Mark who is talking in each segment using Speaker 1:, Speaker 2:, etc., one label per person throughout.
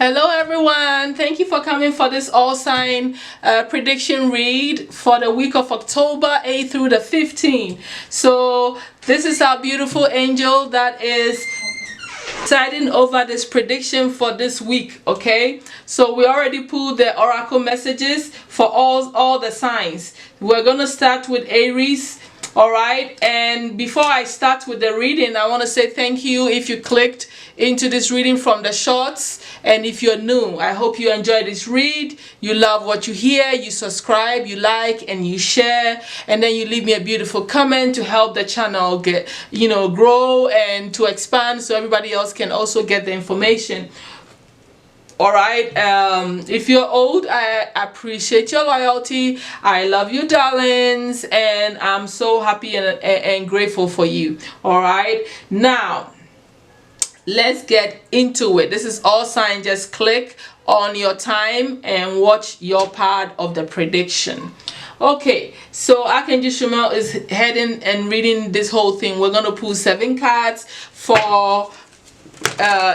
Speaker 1: Hello everyone, thank you for coming for this all sign prediction read for the week of October 8th through the 15th. So this is our beautiful angel that is presiding over this prediction for this week. Okay, so we already pulled the oracle messages for all the signs. We're gonna start with Aries. Alright, and before I start with the reading, I want to say thank you if you clicked into this reading from the shorts, and if you're new, I hope you enjoy this read, you love what you hear, you subscribe, you like, and you share, and then you leave me a beautiful comment to help the channel get, grow and to expand so everybody else can also get the information. Alright, if you're old, I appreciate your loyalty. I love you, darlings, and I'm so happy and grateful for you. Alright, now let's get into it. This is all sign. Just click on your time and watch your part of the prediction. Okay, so Archangel Shumel is heading and reading this whole thing. We're going to pull 7 cards for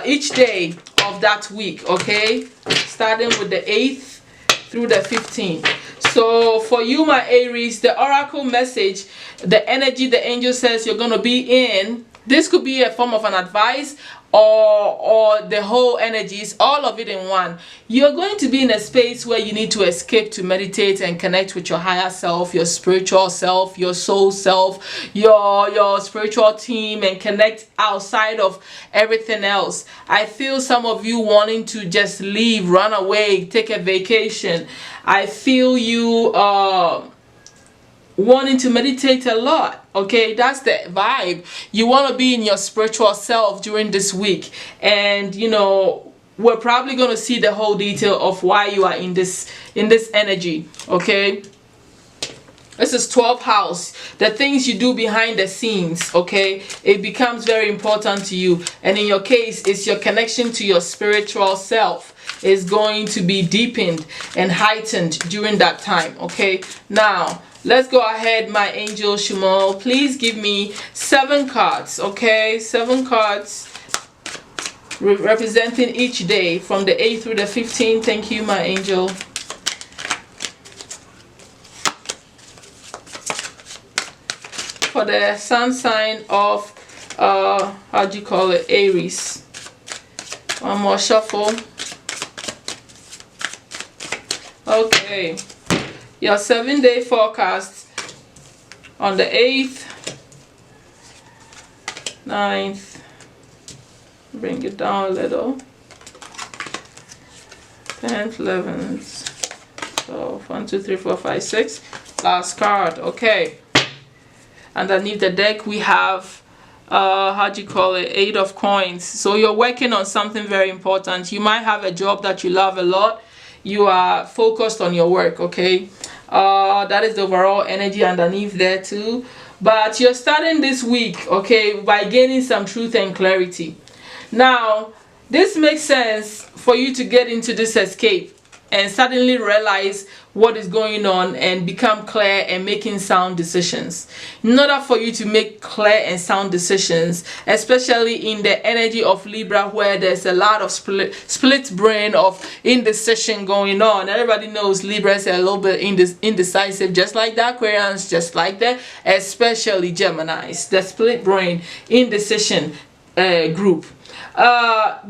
Speaker 1: each day of that week, okay, starting with the 8th through the 15th. So for you, my Aries, the oracle message, the energy the angel says you're going to be in, this could be a form of an advice or the whole energies, all of it in one. You're going to be in a space where you need to escape to meditate and connect with your higher self, your spiritual self, your soul self, your spiritual team, and connect outside of everything else. I feel some of you wanting to just leave, run away, take a vacation. I feel you wanting to meditate a lot. Okay, that's the vibe. You want to be in your spiritual self during this week, and we're probably going to see the whole detail of why you are in this energy. Okay, this is 12th house, the things you do behind the scenes. Okay, it becomes very important to you, and in your case, it's your connection to your spiritual self is going to be deepened and heightened during that time. Okay, now let's go ahead, my angel Shumel. Please give me 7 cards, okay? 7 cards representing each day from the 8th through the 15th. Thank you, my angel. For the sun sign of, Aries. One more shuffle. Okay. Your 7-day forecast on the 8th, 9th, bring it down a little, 10th, 11th, so 1, 2, 3, 4, 5, 6, last card. Okay, underneath the deck we have Eight of Coins. So you're working on something very important. You might have a job that you love a lot. You are focused on your work. Okay, that is the overall energy underneath there too. But you're starting this week, okay, by gaining some truth and clarity. Now this makes sense for you to get into this escape and suddenly realize what is going on and become clear and making sound decisions. In order for you to make clear and sound decisions, especially in the energy of Libra, where there's a lot of split brain of indecision going on. Everybody knows Libra is a little bit indecisive, just like the Aquarians, just like that, especially Geminis, the split brain indecision group.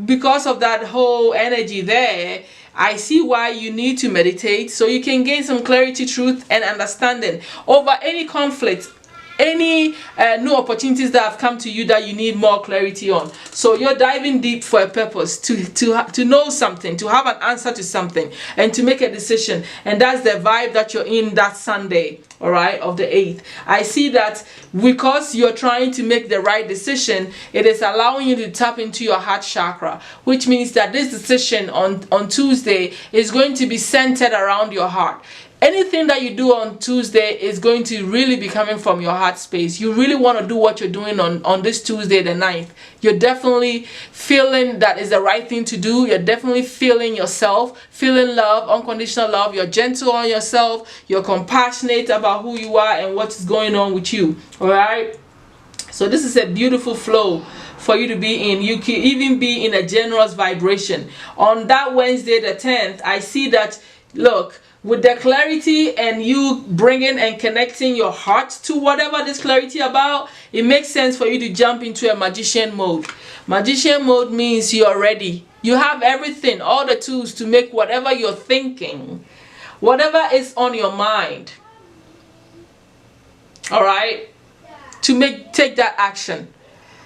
Speaker 1: Because of that whole energy there, I see why you need to meditate, so you can gain some clarity, truth, and understanding over any conflict, any new opportunities that have come to you that you need more clarity on. So you're diving deep for a purpose, to know something, to have an answer to something, and to make a decision. And that's the vibe that you're in that Sunday, all right, of the 8th. I see that because you're trying to make the right decision, it is allowing you to tap into your heart chakra, which means that this decision on Tuesday is going to be centered around your heart. Anything that you do on Tuesday is going to really be coming from your heart space. You really want to do what you're doing on this Tuesday the 9th. You're definitely feeling that is the right thing to do. You're definitely feeling yourself, feeling love, unconditional love. You're gentle on yourself. You're compassionate about who you are and what is going on with you. All right? So this is a beautiful flow for you to be in. You can even be in a generous vibration. On that Wednesday the 10th, I see that, look, with the clarity and you bringing and connecting your heart to whatever this clarity about, it makes sense for you to jump into a magician mode. Magician mode means you're ready. You have everything, all the tools to make whatever you're thinking, whatever is on your mind, all right, to take that action.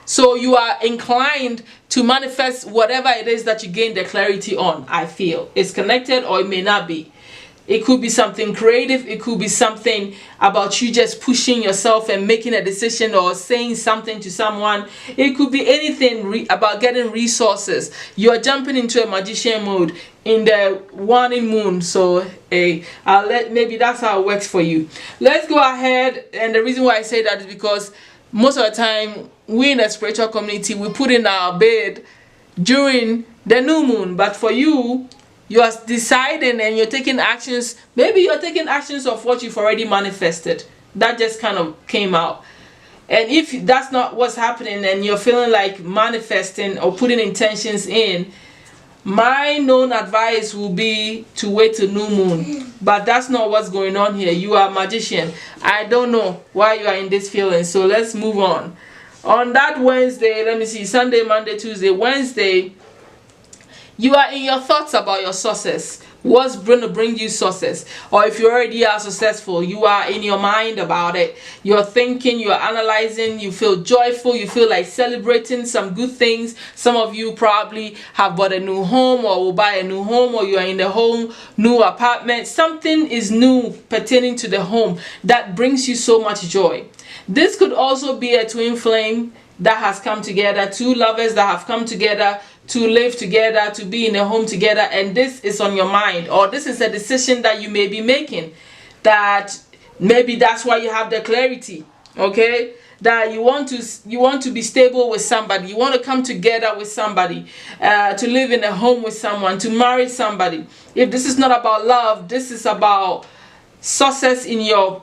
Speaker 1: So you are inclined to manifest whatever it is that you gain the clarity on. I feel it's connected, or it may not be. It could be something creative. It could be something about you just pushing yourself and making a decision or saying something to someone. It could be anything about getting resources. You are jumping into a magician mode in the waning moon. So maybe that's how it works for you. Let's go ahead. And the reason why I say that is because most of the time we in the spiritual community, we put in our bed during the new moon. But for you, you are deciding and you're taking actions. Maybe you're taking actions of what you've already manifested. That just kind of came out. And if that's not what's happening and you're feeling like manifesting or putting intentions in, my known advice will be to wait till new moon. But that's not what's going on here. You are a magician. I don't know why you are in this feeling. So let's move on. On that Wednesday, let me see, Sunday, Monday, Tuesday, Wednesday, you are in your thoughts about your success. What's going to bring you success? Or if you already are successful, you are in your mind about it. You're thinking, you're analyzing, you feel joyful, you feel like celebrating some good things. Some of you probably have bought a new home or will buy a new home, or you are in the home, new apartment. Something is new pertaining to the home that brings you so much joy. This could also be a twin flame that has come together, two lovers that have come together to live together, to be in a home together, and this is on your mind, or this is a decision that you may be making, that maybe that's why you have the clarity, okay, that you want to be stable with somebody, you want to come together with somebody, to live in a home with someone, to marry somebody. If this is not about love, this is about success in your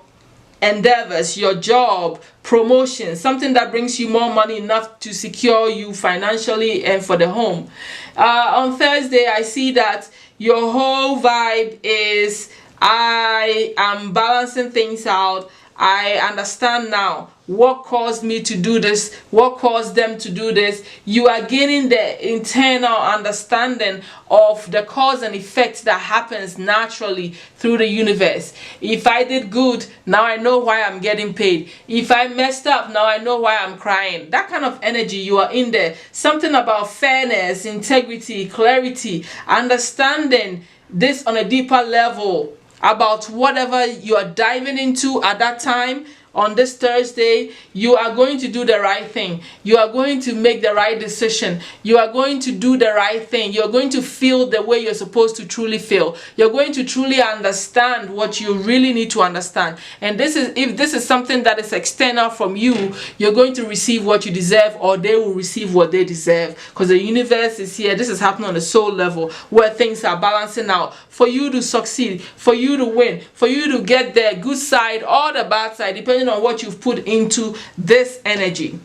Speaker 1: endeavors, your job, promotion, something that brings you more money, enough to secure you financially and for the home. On Thursday, I see that your whole vibe is, I am balancing things out. I understand now what caused me to do this, what caused them to do this. You are gaining the internal understanding of the cause and effect that happens naturally through the universe. If I did good, now I know why I'm getting paid. If I messed up, now I know why I'm crying. That kind of energy, you are in there. Something about fairness, integrity, clarity, understanding this on a deeper level about whatever you are diving into at that time. On this Thursday, you are going to do the right thing. You are going to make the right decision. You are going to do the right thing. You're going to feel the way you're supposed to truly feel. You're going to truly understand what you really need to understand. And if this is something that is external from you, you're going to receive what you deserve, or they will receive what they deserve. Because the universe is here. This is happening on the soul level, where things are balancing out for you to succeed, for you to win, for you to get the good side or the bad side, depending on what you've put into this energy.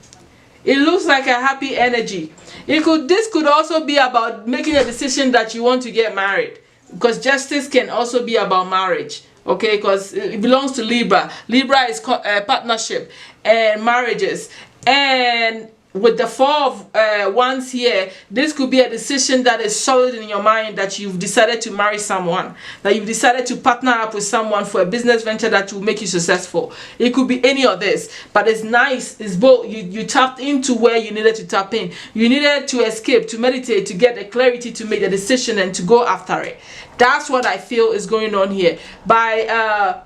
Speaker 1: It looks like a happy energy. This could also be about making a decision that you want to get married, because justice can also be about marriage, okay, because it belongs to Libra. Libra is partnership and marriages. And with the Four of Wands here, this could be a decision that is solid in your mind, that you've decided to marry someone, that you've decided to partner up with someone for a business venture that will make you successful. It could be any of this, but it's nice. It's both. You tapped into where you needed to tap in. You needed to escape, to meditate, to get the clarity to make the decision and to go after it. That's what I feel is going on here. By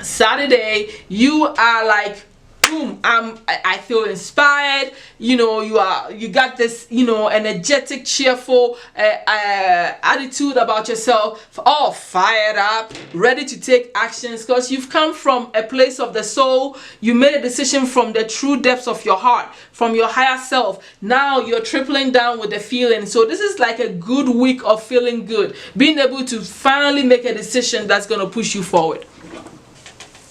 Speaker 1: Saturday, you are like, boom, I feel inspired. You know, you got this, energetic, cheerful attitude about yourself, all fired up, ready to take actions, because you've come from a place of the soul. You made a decision from the true depths of your heart, from your higher self. Now you're tripling down with the feeling. So this is like a good week of feeling good, being able to finally make a decision that's going to push you forward.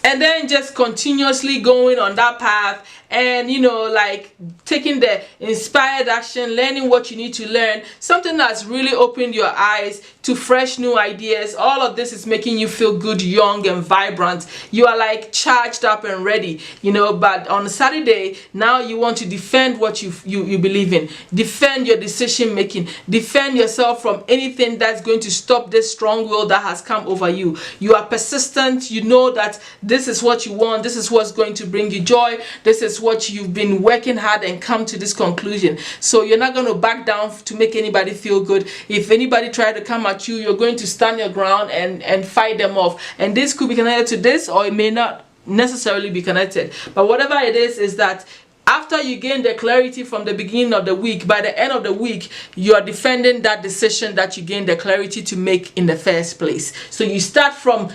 Speaker 1: And then just continuously going on that path and like taking the inspired action, learning what you need to learn, something that's really opened your eyes to fresh new ideas. All of this is making you feel good, young and vibrant. You are like charged up and ready, but on Saturday now you want to defend what you believe in, defend your decision making, defend yourself from anything that's going to stop this strong will that has come over you. You are persistent. You know that this is what you want, this is what's going to bring you joy, this is what you've been working hard and come to this conclusion. So you're not going to back down to make anybody feel good. If anybody try to come at you, you're going to stand your ground and fight them off. And this could be connected to this, or it may not necessarily be connected, but whatever it is that after you gain the clarity from the beginning of the week, by the end of the week, you are defending that decision that you gained the clarity to make in the first place. So you start from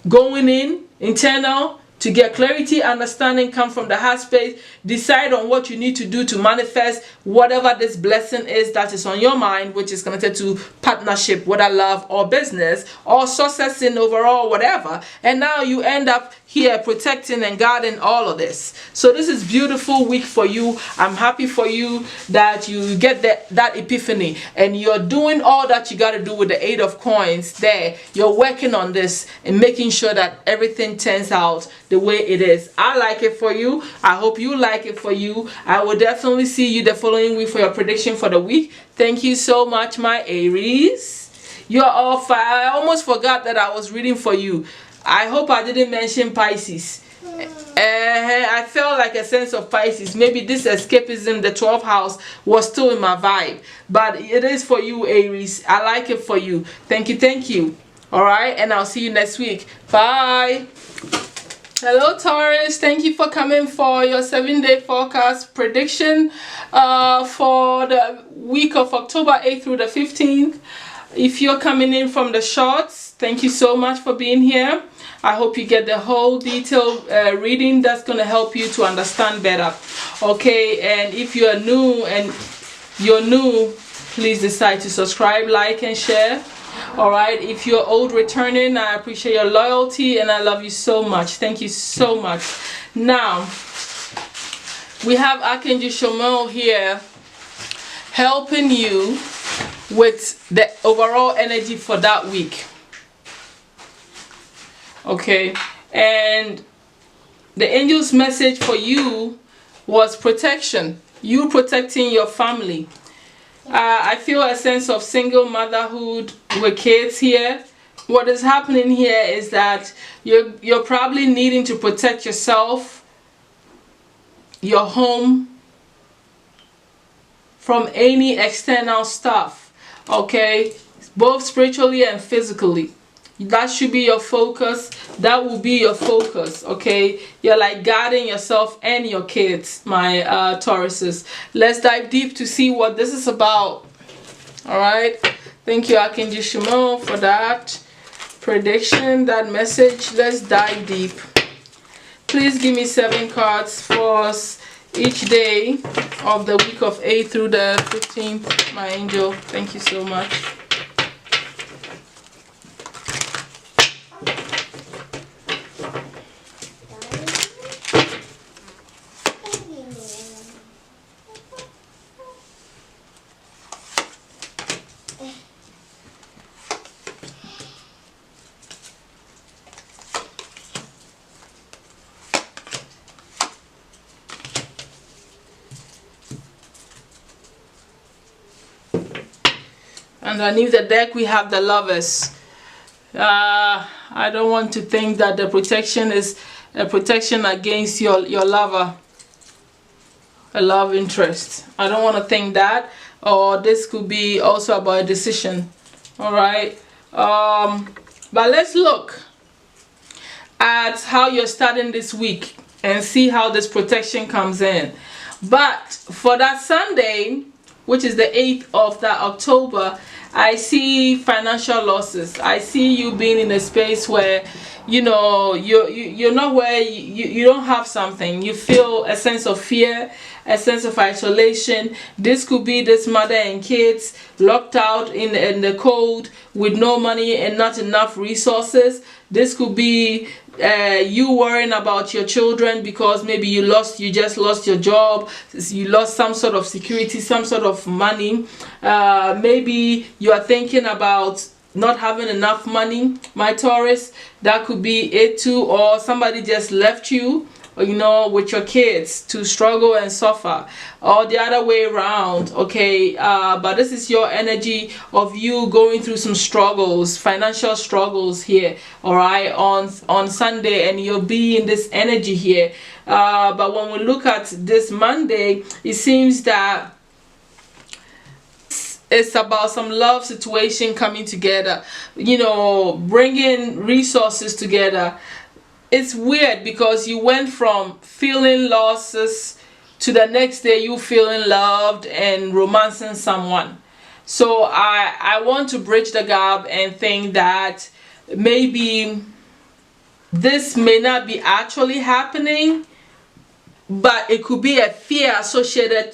Speaker 1: going in, internal, to get clarity, understanding, come from the heart space, decide on what you need to do to manifest whatever this blessing is that is on your mind, which is connected to partnership, whether love or business or success in overall, whatever. And now you end up here protecting and guarding all of this. So this is beautiful week for you. I'm happy for you that you get that epiphany, and you're doing all that you got to do with the 8 of coins there. You're working on this and making sure that everything turns out the way it is. I like it for you. I hope you like it for you. I will definitely see you the following week for your prediction for the week. Thank you so much, my Aries. You're all fine. I almost forgot that I was reading for you. I hope I didn't mention Pisces. I felt like a sense of Pisces. Maybe this escapism, the 12th house, was still in my vibe. But it is for you, Aries. I like it for you. Thank you, thank you. Alright, and I'll see you next week. Bye. Hello, Taurus. Thank you for coming for your 7-day forecast prediction for the week of October 8th through the 15th. If you're coming in from the shorts, thank you so much for being here. I hope you get the whole detailed reading that's going to help you to understand better. Okay, and if you are new, please decide to subscribe, like, and share. Alright, if you're old returning, I appreciate your loyalty and I love you so much. Thank you so much. Now, we have Archangel Chamuel here helping you with the overall energy for that week. Okay, and the angel's message for you was protection. You protecting your family. I feel a sense of single motherhood with kids here. What is happening here is that you're probably needing to protect yourself, your home, from any external stuff. Okay, both spiritually and physically. That should be your focus. That will be your focus. Okay, you're like guarding yourself and your kids, my Tauruses. Let's dive deep to see what this is about. All right, thank you, Archangel Chamuel, for that prediction, that message. Let's dive deep. Please give me 7 cards for us each day of the week of 8th through the 15th, my angel. Thank you so much. Underneath the deck we have the Lovers. I don't want to think that the protection is a protection against your lover, a love interest. I don't want to think that. Or this could be also about a decision. Alright, but let's look at how you're starting this week and see how this protection comes in. But for that Sunday, which is the 8th of that October, I see financial losses. I see you being in a space where you're not where you don't have something. You feel a sense of fear, a sense of isolation. This could be this mother and kids locked out in the cold with no money and not enough resources. This could be you worrying about your children because maybe you just lost your job, you lost some sort of security, some sort of money. Maybe you are thinking about not having enough money, my Taurus. That could be it too. Or somebody just left you, with your kids to struggle and suffer, or the other way around. Okay, but this is your energy of you going through some struggles, financial struggles here, all right, on Sunday, and you'll be in this energy here. But when we look at this Monday, it seems that it's about some love situation coming together, bringing resources together. It's weird because you went from feeling losses to the next day you feeling loved and romancing someone. So I want to bridge the gap and think that maybe this may not be actually happening, but it could be a fear associated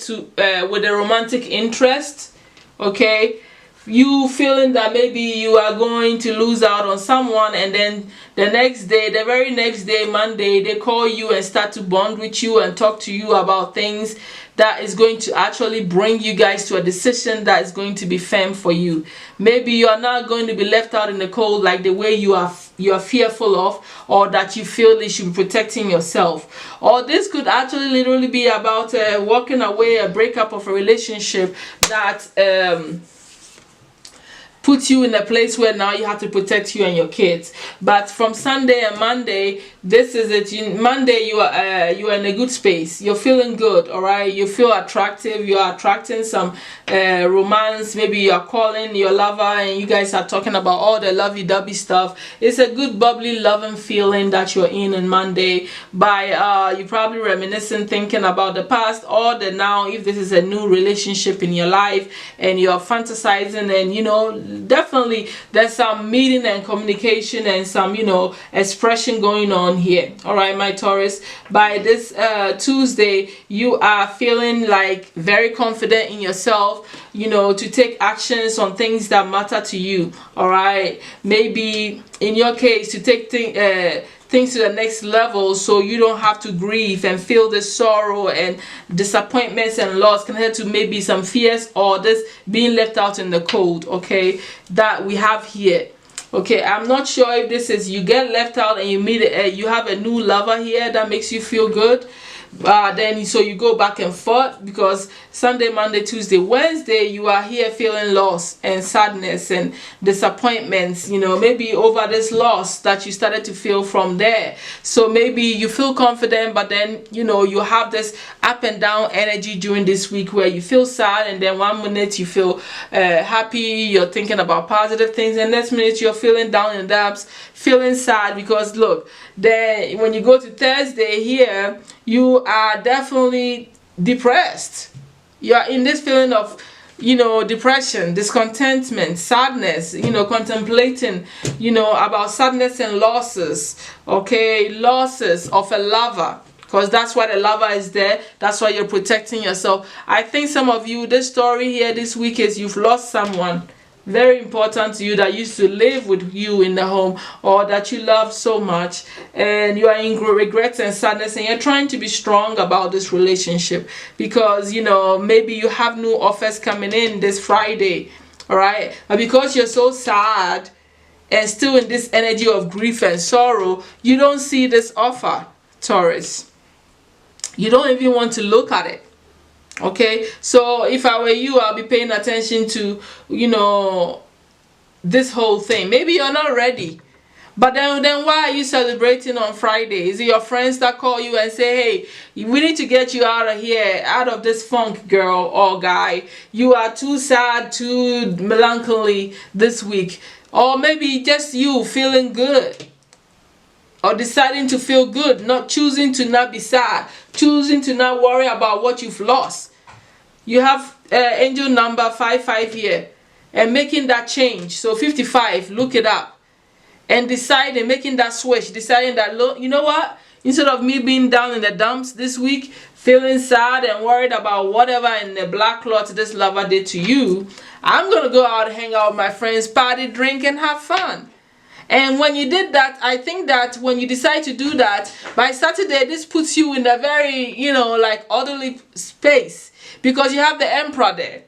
Speaker 1: with a romantic interest. Okay, you feeling that maybe you are going to lose out on someone, and then the very next day, Monday, they call you and start to bond with you and talk to you about things that is going to actually bring you guys to a decision that is going to be firm for you. Maybe you are not going to be left out in the cold like the way you are fearful of, or that you feel you should be protecting yourself. Or this could actually literally be about walking away, a breakup of a relationship that put you in a place where now you have to protect you and your kids. But from Sunday and Monday, this is it. Monday you are in a good space. You're feeling good, all right. You feel attractive. You are attracting some romance. Maybe you are calling your lover and you guys are talking about all the lovey-dovey stuff. It's a good bubbly loving feeling that you're in on Monday. By you probably reminiscing, thinking about the past or the now, if this is a new relationship in your life, and you're fantasizing, and definitely there's some meeting and communication and some expression going on here. All right, my Taurus, by this Tuesday you are feeling like very confident in yourself, to take actions on things that matter to you. All right, maybe in your case to take things to the next level, so you don't have to grieve and feel this sorrow and disappointments and loss connected to maybe some fears or this being left out in the cold. Okay, that we have here. Okay, I'm not sure if this is you get left out and you have a new lover here that makes you feel good. Then so you go back and forth, because Sunday, Monday, Tuesday, Wednesday you are here feeling loss and sadness and disappointments, maybe over this loss that you started to feel from there. So maybe you feel confident, but then you have this up and down energy during this week where you feel sad, and then one minute you feel happy, you're thinking about positive things, and next minute you're feeling down in the dumps, feeling sad. Because look, then when you go to Thursday here, you are definitely depressed. You are in this feeling of depression, discontentment, sadness, contemplating about sadness and losses. Okay, losses of a lover, because that's why the lover is there. That's why you're protecting yourself. I think some of you, this story here this week is you've lost someone very important to you that used to live with you in the home, or that you love so much, and you are in regret and sadness, and you're trying to be strong about this relationship because maybe you have new offers coming in this Friday. All right, but because you're so sad and still in this energy of grief and sorrow, you don't see this offer, Taurus. You don't even want to look at it. Okay, so if I were you, I'll be paying attention to this whole thing. Maybe you're not ready, but then why are you celebrating on Friday? Is it your friends that call you and say, hey, we need to get you out of here, out of this funk, girl or guy? You are too sad, too melancholy this week. Or maybe just you feeling good, or deciding to feel good, not choosing to not be sad, choosing to not worry about what you've lost. You have angel number 55 here, and making that change. So 55, look it up. and deciding, making that switch, deciding that, look, you know what, instead of me being down in the dumps this week, feeling sad and worried about whatever in the black cloth this lover did to you, I'm gonna go out and hang out with my friends, party, drink, and have fun. And when you did that, I think that when you decide to do that, by Saturday, this puts you in a very, like orderly space, because you have the Emperor there.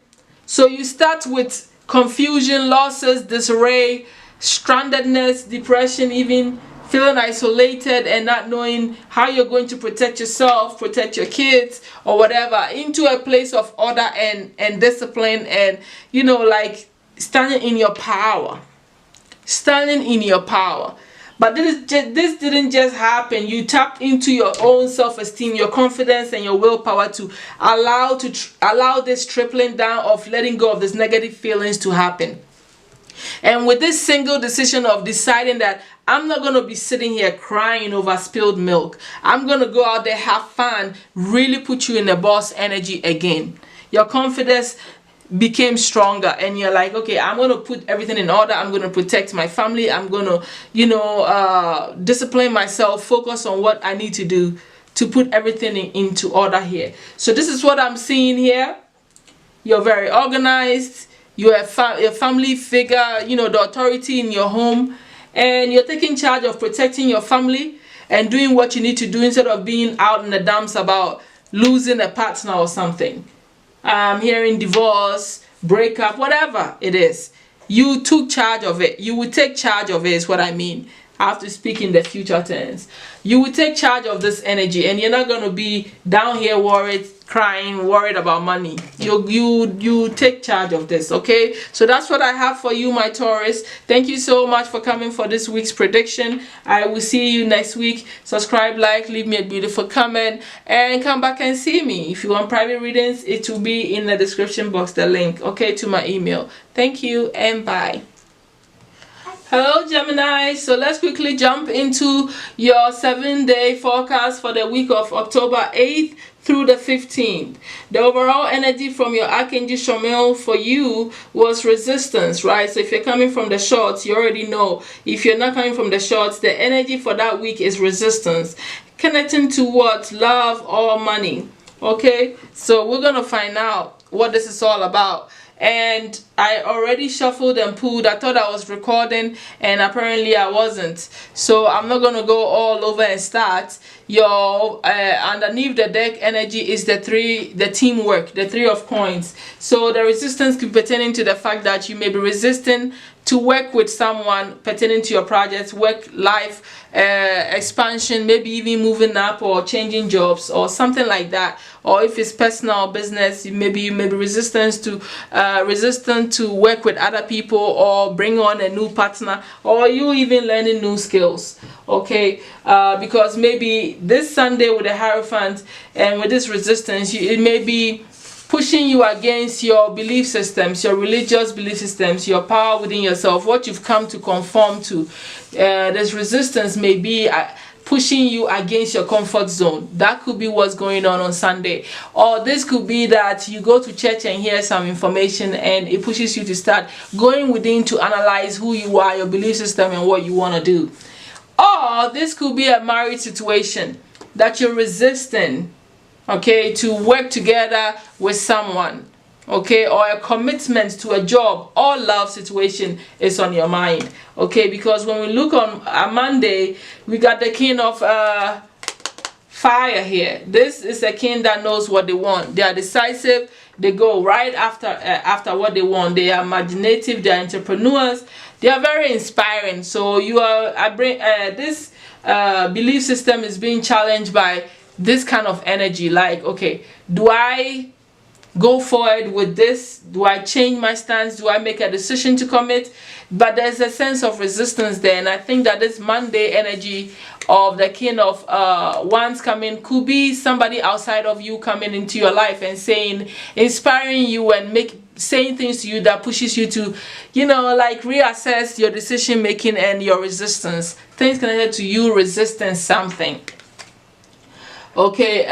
Speaker 1: So you start with confusion, losses, disarray, strandedness, depression, even feeling isolated and not knowing how you're going to protect yourself, protect your kids, or whatever, into a place of order and discipline, and like standing in your power. Standing in your power. But this didn't just happen. You tapped into your own self-esteem, your confidence, and your willpower to allow this tripling down of letting go of these negative feelings to happen. And with this single decision of deciding that I'm not going to be sitting here crying over spilled milk, I'm going to go out there, have fun, really put you in the boss energy again. Your confidence became stronger, and you're like, okay, I'm going to put everything in order. I'm going to protect my family. I'm going to, discipline myself, focus on what I need to do to put everything into order here. So this is what I'm seeing here. You're very organized. You're a family figure, the authority in your home, and you're taking charge of protecting your family and doing what you need to do instead of being out in the dumps about losing a partner or something. Hearing divorce, breakup, whatever it is. You took charge of it. You will take charge of it is what I mean. I have to speak in the future tense. You will take charge of this energy, and you're not going to be down here worried, crying, worried about money. You take charge of this, okay? So that's what I have for you, my Taurus. Thank you so much for coming for this week's prediction. I will see you next week. Subscribe, like, leave me a beautiful comment, and come back and see me. If you want private readings, it will be in the description box, the link, okay, to my email. Thank you, and bye. Hello Gemini, so let's quickly jump into your 7-day forecast for the week of October 8th through the 15th. The overall energy from your Archangel Shamiel for you was resistance, right? So if you're coming from the shorts, you already know. If you're not coming from the shorts, the energy for that week is resistance. Connecting to what? Love or money. Okay, so we're gonna find out what this is all about. And I already shuffled and pulled. I thought I was recording, and apparently I wasn't. So I'm not gonna go all over and start. Your underneath the deck energy is the teamwork, the 3 of coins. So the resistance could be pertaining to the fact that you may be resisting to work with someone pertaining to your projects, work life expansion, maybe even moving up or changing jobs or something like that. Or if it's personal business, maybe you may be resistant to work with other people or bring on a new partner, or you even learning new skills. Okay, because maybe this Sunday with the Hierophant and with this resistance, it may be pushing you against your belief systems, your religious belief systems, your power within yourself, what you've come to conform to. This resistance may be pushing you against your comfort zone. That could be what's going on Sunday. Or this could be that you go to church and hear some information, and it pushes you to start going within to analyze who you are, your belief system, and what you want to do. Or this could be a marriage situation that you're resisting, okay, to work together with someone, okay, or a commitment to a job or love situation is on your mind, okay, because when we look on a Monday, we got the king of fire here. This is a king that knows what they want. They are decisive. They go right after what they want. They are imaginative. They are entrepreneurs. They are very inspiring. So this belief system is being challenged by this kind of energy. Like, okay, do I go forward with this? Do I change my stance? Do I make a decision to commit? But there's a sense of resistance there, and I think that this Monday energy of the king of wands coming could be somebody outside of you coming into your life and inspiring you and saying things to you that pushes you to, like reassess your decision making and your resistance. Things connected to you resisting something. Okay,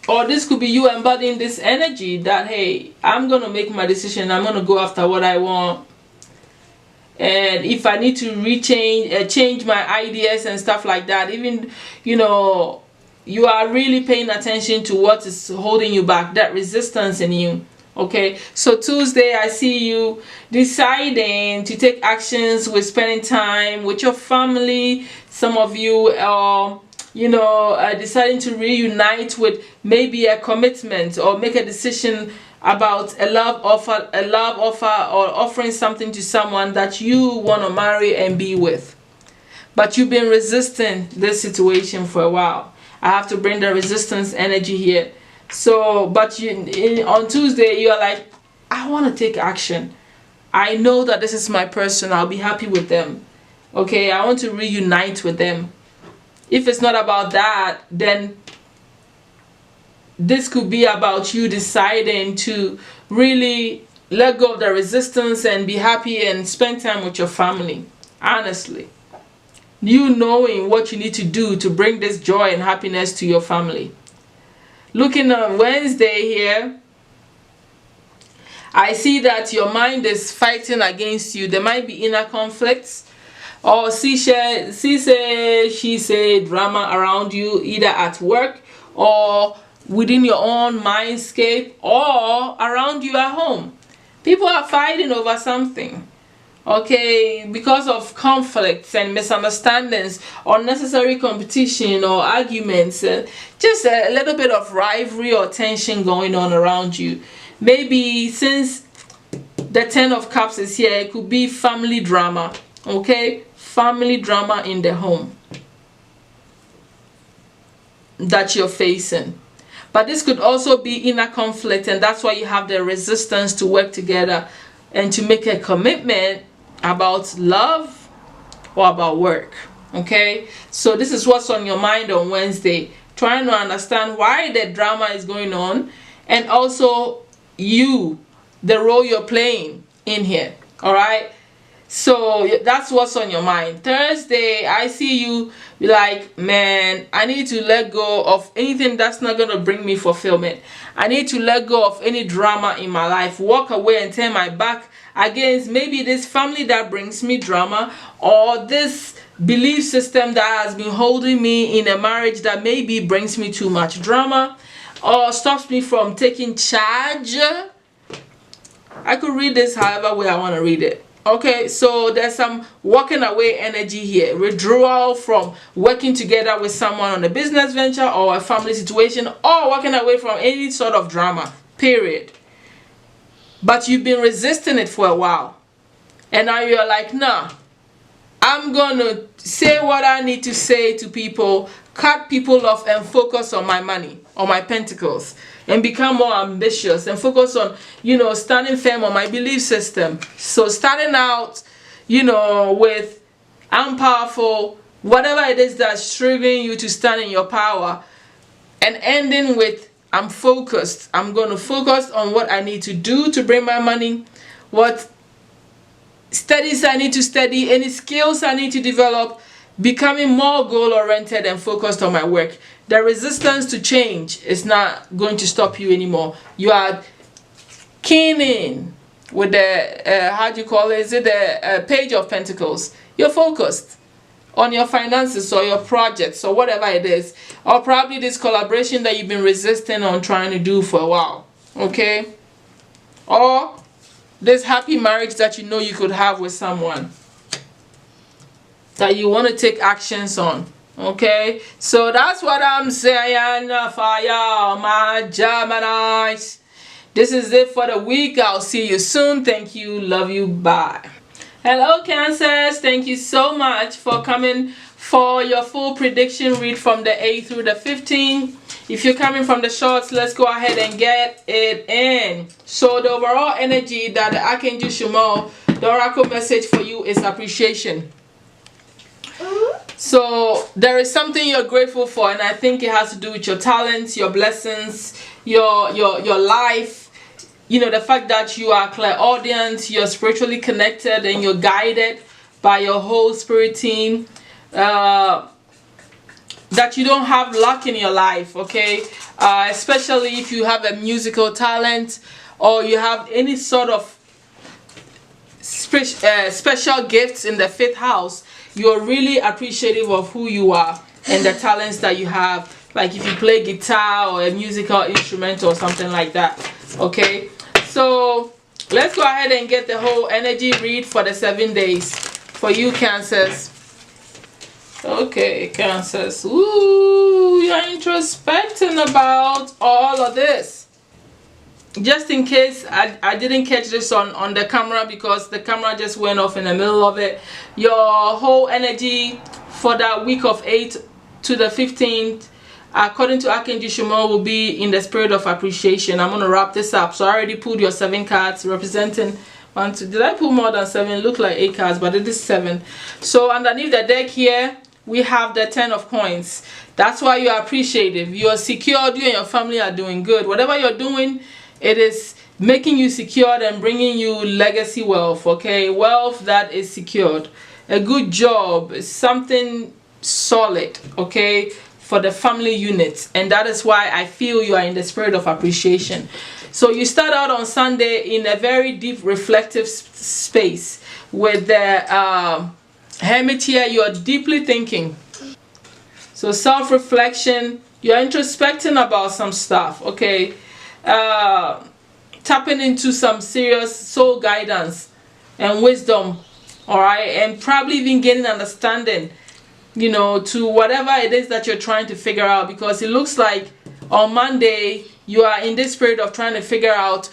Speaker 1: or this could be you embodying this energy that, hey, I'm gonna make my decision, I'm gonna go after what I want, and if I need to change my ideas and stuff like that, even, you know, you are really paying attention to what is holding you back, that resistance in you. Okay, so Tuesday, I see you deciding to take actions with spending time with your family. Some of you are, you know, deciding to reunite with maybe a commitment, or make a decision about a love offer, or offering something to someone that you want to marry and be with. But you've been resisting this situation for a while. I have to bring the resistance energy here. So, but on Tuesday, you are like, I want to take action. I know that this is my person. I'll be happy with them. Okay, I want to reunite with them. If it's not about that, then this could be about you deciding to really let go of the resistance and be happy and spend time with your family. Honestly, you knowing what you need to do to bring this joy and happiness to your family. Looking at Wednesday here, I see that your mind is fighting against you. There might be inner conflicts, or she say drama around you, either at work or within your own mindscape, or around you at home. People are fighting over something. Okay, because of conflicts and misunderstandings, unnecessary competition or arguments, just a little bit of rivalry or tension going on around you. Maybe since the 10 of Cups is here, it could be family drama. Okay, family drama in the home that you're facing. But this could also be inner conflict, and that's why you have the resistance to work together and to make a commitment about love or about work. Okay, so this is what's on your mind on Wednesday, trying to understand why the drama is going on, and also the role you're playing in here. All right, so that's what's on your mind. Thursday, I see you like, man, I need to let go of anything that's not going to bring me fulfillment. I need to let go of any drama in my life, walk away and turn my back against maybe this family that brings me drama, or this belief system that has been holding me in a marriage that maybe brings me too much drama or stops me from taking charge. I could read this however way I want to read it. Okay, so there's some walking away energy here, withdrawal from working together with someone on a business venture or a family situation, or walking away from any sort of drama, period. But you've been resisting it for a while, and now you're like, nah, I'm gonna say what I need to say to people, cut people off, and focus on my money, on my pentacles, and become more ambitious and focus on, standing firm on my belief system. So starting out, with I'm powerful, whatever it is that's triggering you to stand in your power, and ending with I'm focused. I'm going to focus on what I need to do to bring my money, what studies I need to study, any skills I need to develop, becoming more goal-oriented and focused on my work. The resistance to change is not going to stop you anymore. You are keen in with the, is it the Page of Pentacles? You're focused on your finances or your projects or whatever it is, or probably this collaboration that you've been resisting on trying to do for a while. Okay, or this happy marriage that you know you could have with someone that you want to take actions on. Okay, so that's what I'm saying for y'all, my Geminis. This is it for the week. I'll see you soon. Thank you, love you, bye. Hello Cancers, thank you so much for coming for your full prediction read from the 8th through the 15th. If you're coming from the shorts, let's go ahead and get it in. So the overall energy that the Archangel Shumal, the oracle message for you is appreciation. So there is something you're grateful for, and I think it has to do with your talents, your blessings, your life. The fact that you are clairaudient, you're spiritually connected, and you're guided by your whole spirit team. That you don't have luck in your life, okay? Especially if you have a musical talent, or you have any sort of special gifts in the 5th house, you're really appreciative of who you are and the talents that you have. Like if you play guitar or a musical instrument or something like that. Okay, so let's go ahead and get the whole energy read for the 7 days for you, Cancers. Okay, Cancers. Ooh, you're introspecting about all of this. Just in case I didn't catch this on the camera because the camera just went off in the middle of it. Your whole energy for that week of 8 to the 15th, according to Archangel Shimon, will be in the spirit of appreciation. I'm going to wrap this up. So I already pulled your 7 cards representing 1, 2. Did I pull more than 7? Look like 8 cards, but it is 7. So underneath the deck here, we have the 10 of coins. That's why you are appreciative. You are secured. You and your family are doing good. Whatever you're doing, it is making you secured and bringing you legacy wealth. Okay, wealth that is secured. A good job, something solid. Okay, for the family unit, and that is why I feel you are in the spirit of appreciation. So you start out on Sunday in a very deep reflective space with the Hermit here. You are deeply thinking. So self-reflection, you're introspecting about some stuff. Okay, tapping into some serious soul guidance and wisdom. All right, and probably even getting understanding, you know, to whatever it is that you're trying to figure out, because it looks like on Monday you are in this spirit of trying to figure out,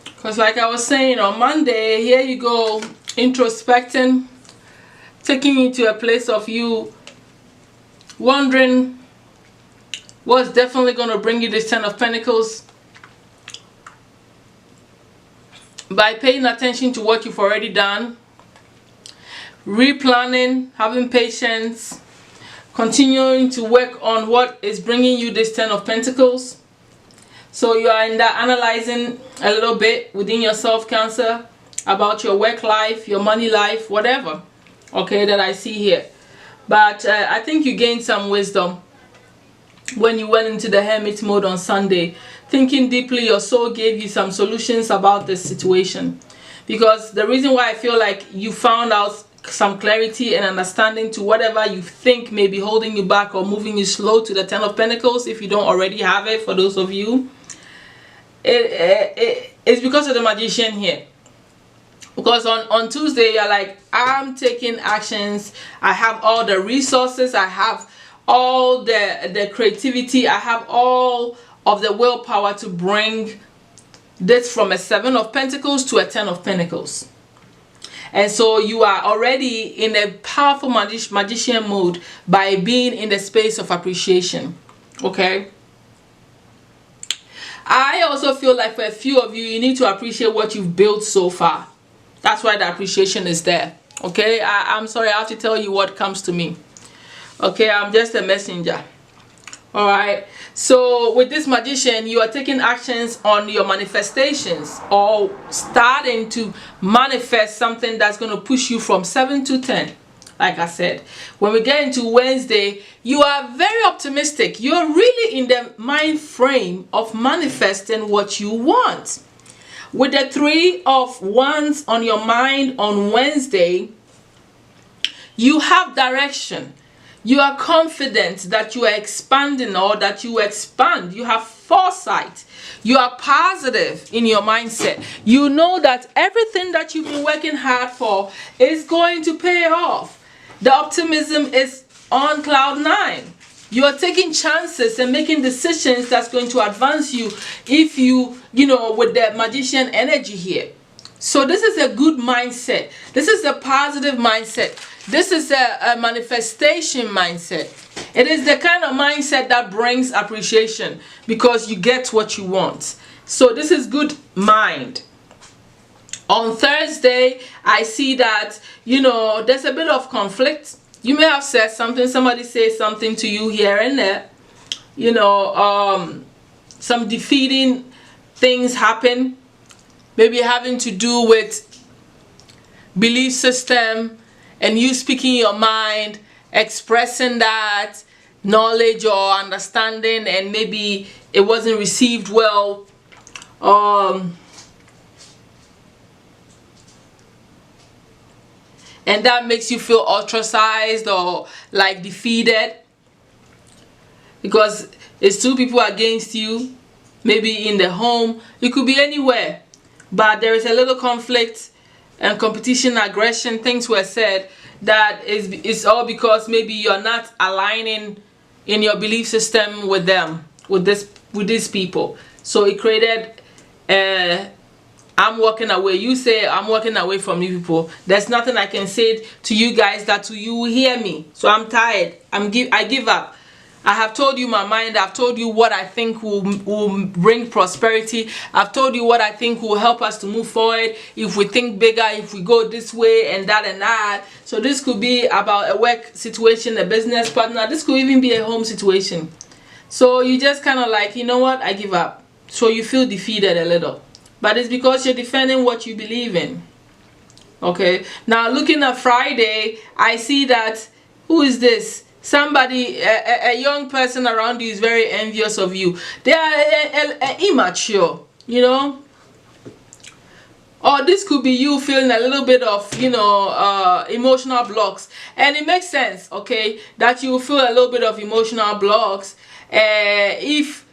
Speaker 1: because like I was saying, on Monday, here you go, introspecting, taking you to a place of you wondering what's definitely going to bring you this 10 of Pentacles by paying attention to what you've already done, replanning, having patience, continuing to work on what is bringing you this 10 of Pentacles. So you are in that analyzing a little bit within yourself, Cancer, about your work life, your money life, whatever, okay, that I see here. But I think you gained some wisdom when you went into the Hermit mode on Sunday. Thinking deeply, your soul gave you some solutions about this situation. Because the reason why I feel like you found out some clarity and understanding to whatever you think may be holding you back or moving you slow to the 10 of Pentacles, if you don't already have it, for those of you, it's because of the Magician here. Because on Tuesday you're like, I'm taking actions, I have all the resources, I have all the creativity, I have all of the willpower to bring this from a 7 of Pentacles to a 10 of Pentacles. And so you are already in a powerful magician mode by being in the space of appreciation. Okay, I also feel like for a few of you, you need to appreciate what you've built so far. That's why the appreciation is there. Okay, I'm sorry, I have to tell you what comes to me. Okay, I'm just a messenger. All right, so with this Magician, you are taking actions on your manifestations or starting to manifest something that's going to push you from 7 to 10. Like I said, when we get into Wednesday, you are very optimistic. You're really in the mind frame of manifesting what you want. With the 3 of Wands on your mind on Wednesday, you have direction. You are confident that you are expanding or that you expand. You have foresight. You are positive in your mindset. You know that everything that you've been working hard for is going to pay off. The optimism is on cloud 9. You are taking chances and making decisions that's going to advance you if you know, with the Magician energy here. So this is a good mindset. This is a positive mindset. This is a manifestation mindset. It is the kind of mindset that brings appreciation because you get what you want. So this is good mind. On Thursday, I see that, you know, there's a bit of conflict. You may have said something, somebody says something to you here and there. You know, some defeating things happen. Maybe having to do with belief system and you speaking your mind, expressing that knowledge or understanding, and maybe it wasn't received well. and that makes you feel ostracized or like defeated because it's two people against you, maybe in the home, it could be anywhere, but there is a little conflict and competition, aggression, things were said that is all because maybe you're not aligning in your belief system with them, with these people. So it created I'm walking away. You say I'm walking away from you people. There's nothing I can say to you guys that to you will hear me. So I'm tired. I give up. I have told you my mind. I've told you what I think will bring prosperity. I've told you what I think will help us to move forward. If we think bigger, if we go this way and that and that. So this could be about a work situation, a business partner. This could even be a home situation. So you just kind of like, you know what? I give up. So you feel defeated a little. But it's because you're defending what you believe in. Okay. Now looking at Friday, I see that, who is this? Somebody, a young person around you is very envious of you. They are immature, you know. Or this could be you feeling a little bit of, you know, emotional blocks. And it makes sense, okay, that you feel a little bit of emotional blocks if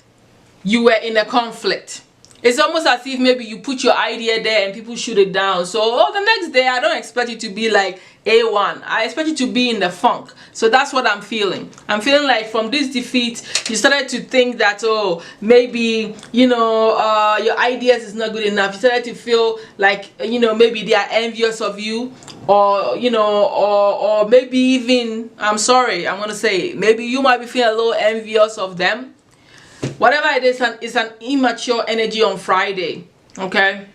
Speaker 1: you were in a conflict. It's almost as if maybe you put your idea there and people shoot it down. So the next day, I don't expect you to be like A1. I expect you to be in the funk. So that's what I'm feeling. I'm feeling like from this defeat, you started to think that, oh, maybe, you know, your ideas is not good enough. You started to feel like, you know, maybe they are envious of you. Or, you know, or maybe even, I'm sorry, I'm going to say, maybe you might be feeling a little envious of them. Whatever it is, it's an immature energy on Friday, okay?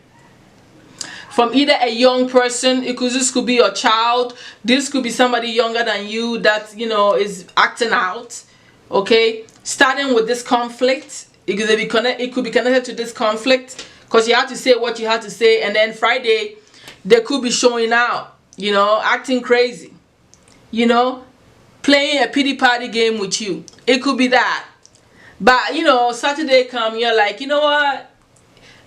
Speaker 1: From either a young person, this could be your child, this could be somebody younger than you that, you know, is acting out, okay? Starting with this conflict, it could be connected to this conflict because you have to say what you have to say, and then Friday, they could be showing out, you know, acting crazy, you know, playing a pity party game with you. It could be that. But, you know, Saturday come, you're like, you know what?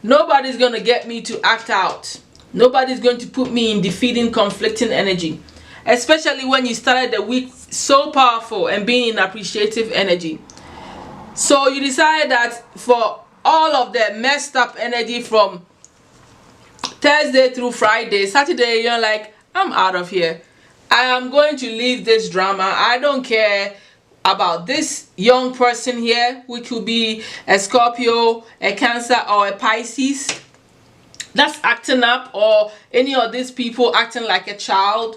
Speaker 1: Nobody's going to get me to act out. Nobody's going to put me in defeating, conflicting energy. Especially when you started the week so powerful and being in appreciative energy. So you decide that for all of the messed up energy from Thursday through Friday, Saturday, you're like, I'm out of here. I am going to leave this drama. I don't care about this young person here, which could be a Scorpio, a Cancer, or a Pisces that's acting up, or any of these people acting like a child,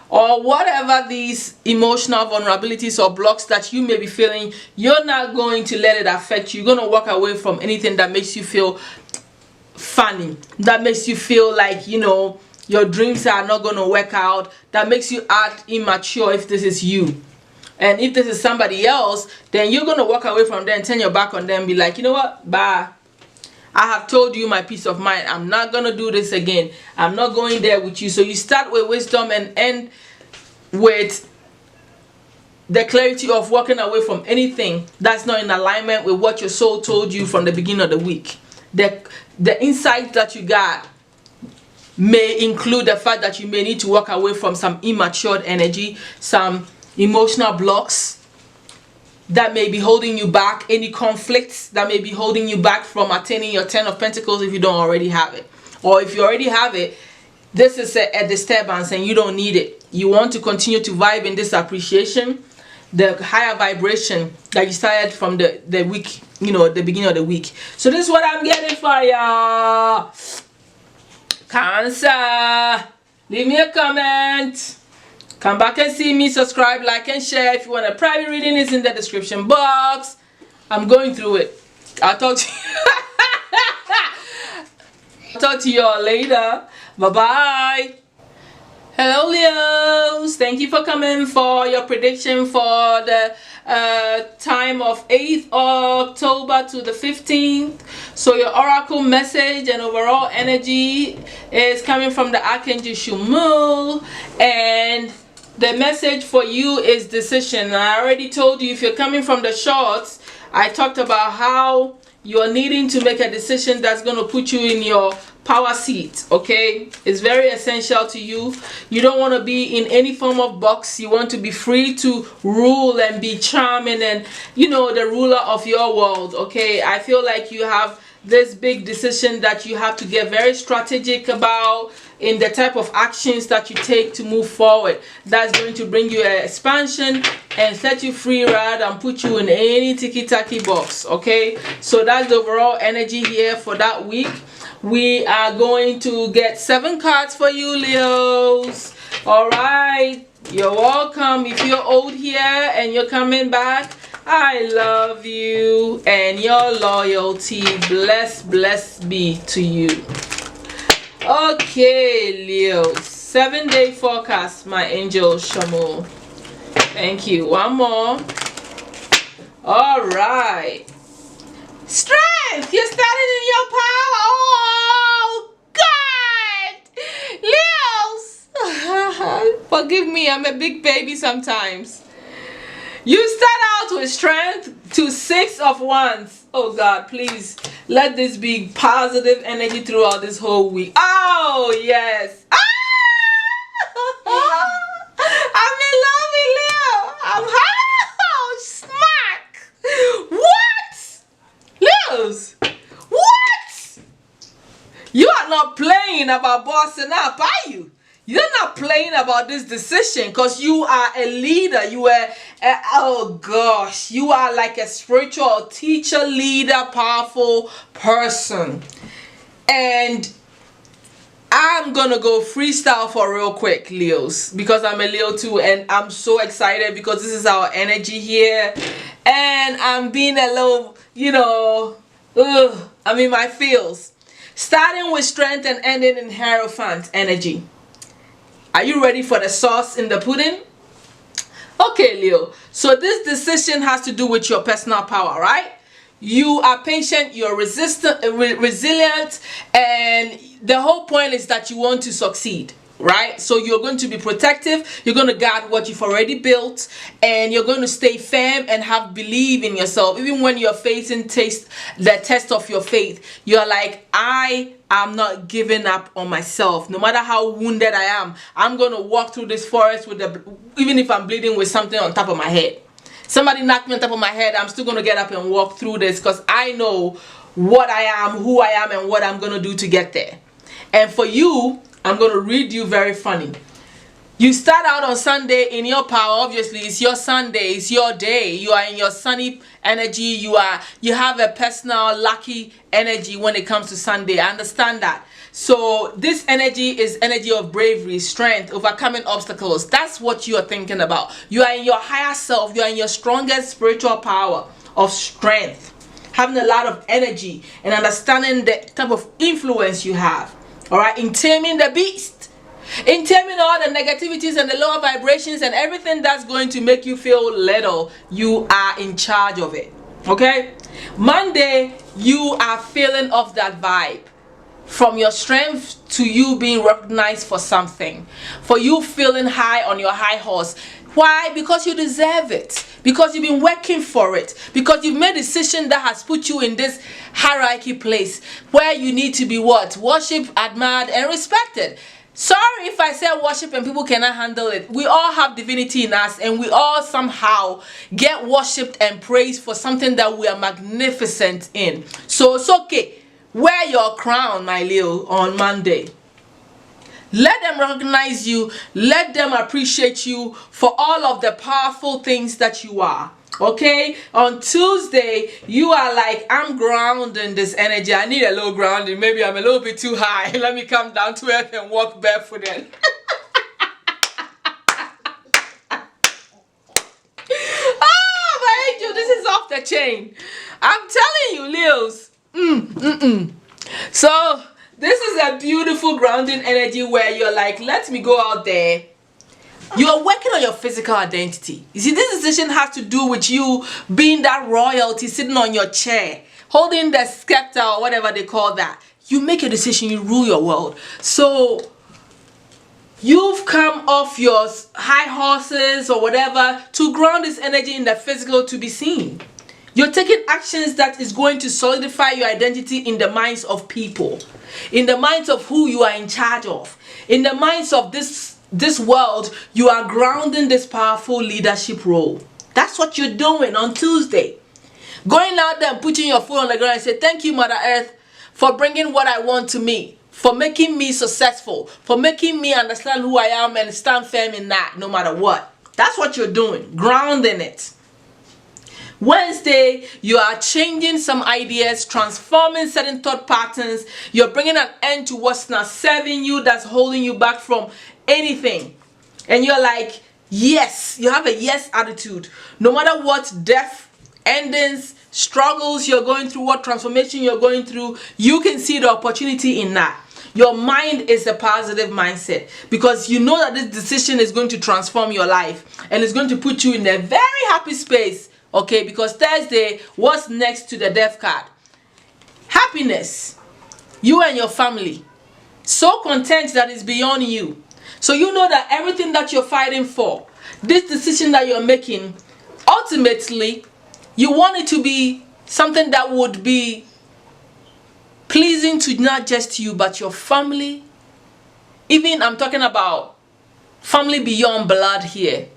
Speaker 1: or whatever these emotional vulnerabilities or blocks that you may be feeling. You're not going to let it affect you. You're going to walk away from anything that makes you feel funny, that makes you feel like, you know, your dreams are not going to work out, that makes you act immature if this is you. And if this is somebody else, then you're going to walk away from them, turn your back on them, and be like, you know what, bye. I have told you my peace of mind. I'm not going to do this again. I'm not going there with you. So you start with wisdom and end with the clarity of walking away from anything that's not in alignment with what your soul told you from the beginning of the week. The insight that you got may include the fact that you may need to walk away from some immature energy, some emotional blocks that may be holding you back, any conflicts that may be holding you back from attaining your 10 of Pentacles if you don't already have it. Or if you already have it, this is a disturbance and you don't need it. You want to continue to vibe in this appreciation, the higher vibration that you started from the week, you know, the beginning of the week. So this is what I'm getting for ya. Cancer, leave me a comment. Come back and see me, subscribe, like, and share. If you want a private reading, it's in the description box. I'm going through it. I'll talk to you. I'll talk to you all later. Bye-bye. Hello, Leos. Thank you for coming for your prediction for the time of 8th October to the 15th. So your oracle message and overall energy is coming from the Archangel Shumul, and the message for you is decision. I already told you, if you're coming from the shorts, I talked about how you're needing to make a decision that's going to put you in your power seat. Okay, it's very essential to you. You don't want to be in any form of box. You want to be free to rule and be charming and, you know, the ruler of your world. Okay, I feel like you have this big decision that you have to get very strategic about in the type of actions that you take to move forward. That's going to bring you an expansion and set you free rather than put you in any ticky-tacky box. Okay, so that's the overall energy here for that week. We are going to get 7 cards for you, Leos. All right, you're welcome. If you're old here and you're coming back, I love you and your loyalty. Blessed be to you. Okay, Leo, 7-day forecast, my angel Shamu. Thank you. One more. All right. Strength, you're standing in your power. Oh God, Leos. Forgive me, I'm a big baby sometimes. You start out with strength to 6 of Wands. Oh God, please let this be positive energy throughout this whole week. Oh yes. Ah! I'm in love with Leo. I'm smack. What? Leos, what? You are not playing about bossing up, are you? You're not playing about this decision because you are a leader. You are, oh gosh, you are like a spiritual teacher, leader, powerful person. And I'm going to go freestyle for real quick, Leos, because I'm a Leo too. And I'm so excited because this is our energy here. And I'm being a little, you know, I'm in my feels. Starting with strength and ending in Hierophant energy. Are you ready for the sauce in the pudding? Okay, Leo. So this decision has to do with your personal power, right? You are patient, you're resilient, and the whole point is that you want to succeed, right? So you're going to be protective, you're going to guard what you've already built, and you're going to stay firm and have belief in yourself. Even when you're facing the test of your faith, you're like, I am not giving up on myself. No matter how wounded I am, I'm going to walk through this forest with even if I'm bleeding with something on top of my head. Somebody knocked me on top of my head, I'm still going to get up and walk through this because I know what I am, who I am, and what I'm going to do to get there. And for you, I'm going to read you very funny. You start out on Sunday in your power. Obviously, it's your Sunday, it's your day. You are in your sunny energy. You have a personal lucky energy when it comes to Sunday. I understand that. So this energy is energy of bravery, strength, overcoming obstacles. That's what you are thinking about. You are in your higher self. You are in your strongest spiritual power of strength, having a lot of energy and understanding the type of influence you have. All right, in taming the beast, in taming all the negativities and the lower vibrations and everything that's going to make you feel little. You are in charge of it. Okay, Monday, you are feeling of that vibe. From your strength to you being recognized for something, for you feeling high on your high horse. Why? Because you deserve it, because you've been working for it, because you've made a decision that has put you in this hierarchy place where you need to be what? Worshipped, admired, and respected. Sorry if I say worship and people cannot handle it. We all have divinity in us, and we all somehow get worshipped and praised for something that we are magnificent in. So it's okay. Wear your crown, my Leo, on Monday. Let them recognize you. Let them appreciate you for all of the powerful things that you are. Okay? On Tuesday, you are like, I'm grounding this energy. I need a little grounding. Maybe I'm a little bit too high. Let me come down to earth and walk barefooted. Oh, my angel, this is off the chain. I'm telling you, Leos. So this is a beautiful grounding energy where you're like, let me go out there. You're working on your physical identity. You see, this decision has to do with you being that royalty, sitting on your chair, holding the scepter or whatever they call that. You make a decision, you rule your world. So you've come off your high horses or whatever to ground this energy in the physical to be seen. You're taking actions that is going to solidify your identity in the minds of people, in the minds of who you are in charge of, in the minds of this world. You are grounding this powerful leadership role. That's what you're doing on Tuesday. Going out there and putting your foot on the ground and say, thank you, Mother Earth, for bringing what I want to me, for making me successful, for making me understand who I am and stand firm in that no matter what. That's what you're doing, grounding it. Wednesday, you are changing some ideas, transforming certain thought patterns. You're bringing an end to what's not serving you, that's holding you back from anything. And you're like, yes, you have a yes attitude. No matter what death, endings, struggles you're going through, what transformation you're going through, you can see the opportunity in that. Your mind is a positive mindset because you know that this decision is going to transform your life and it's going to put you in a very happy space. Okay, because Thursday, what's next to the death card? Happiness. You and your family. So content that is beyond you. So you know that everything that you're fighting for, this decision that you're making, ultimately, you want it to be something that would be pleasing to not just you, but your family. Even I'm talking about family beyond blood here.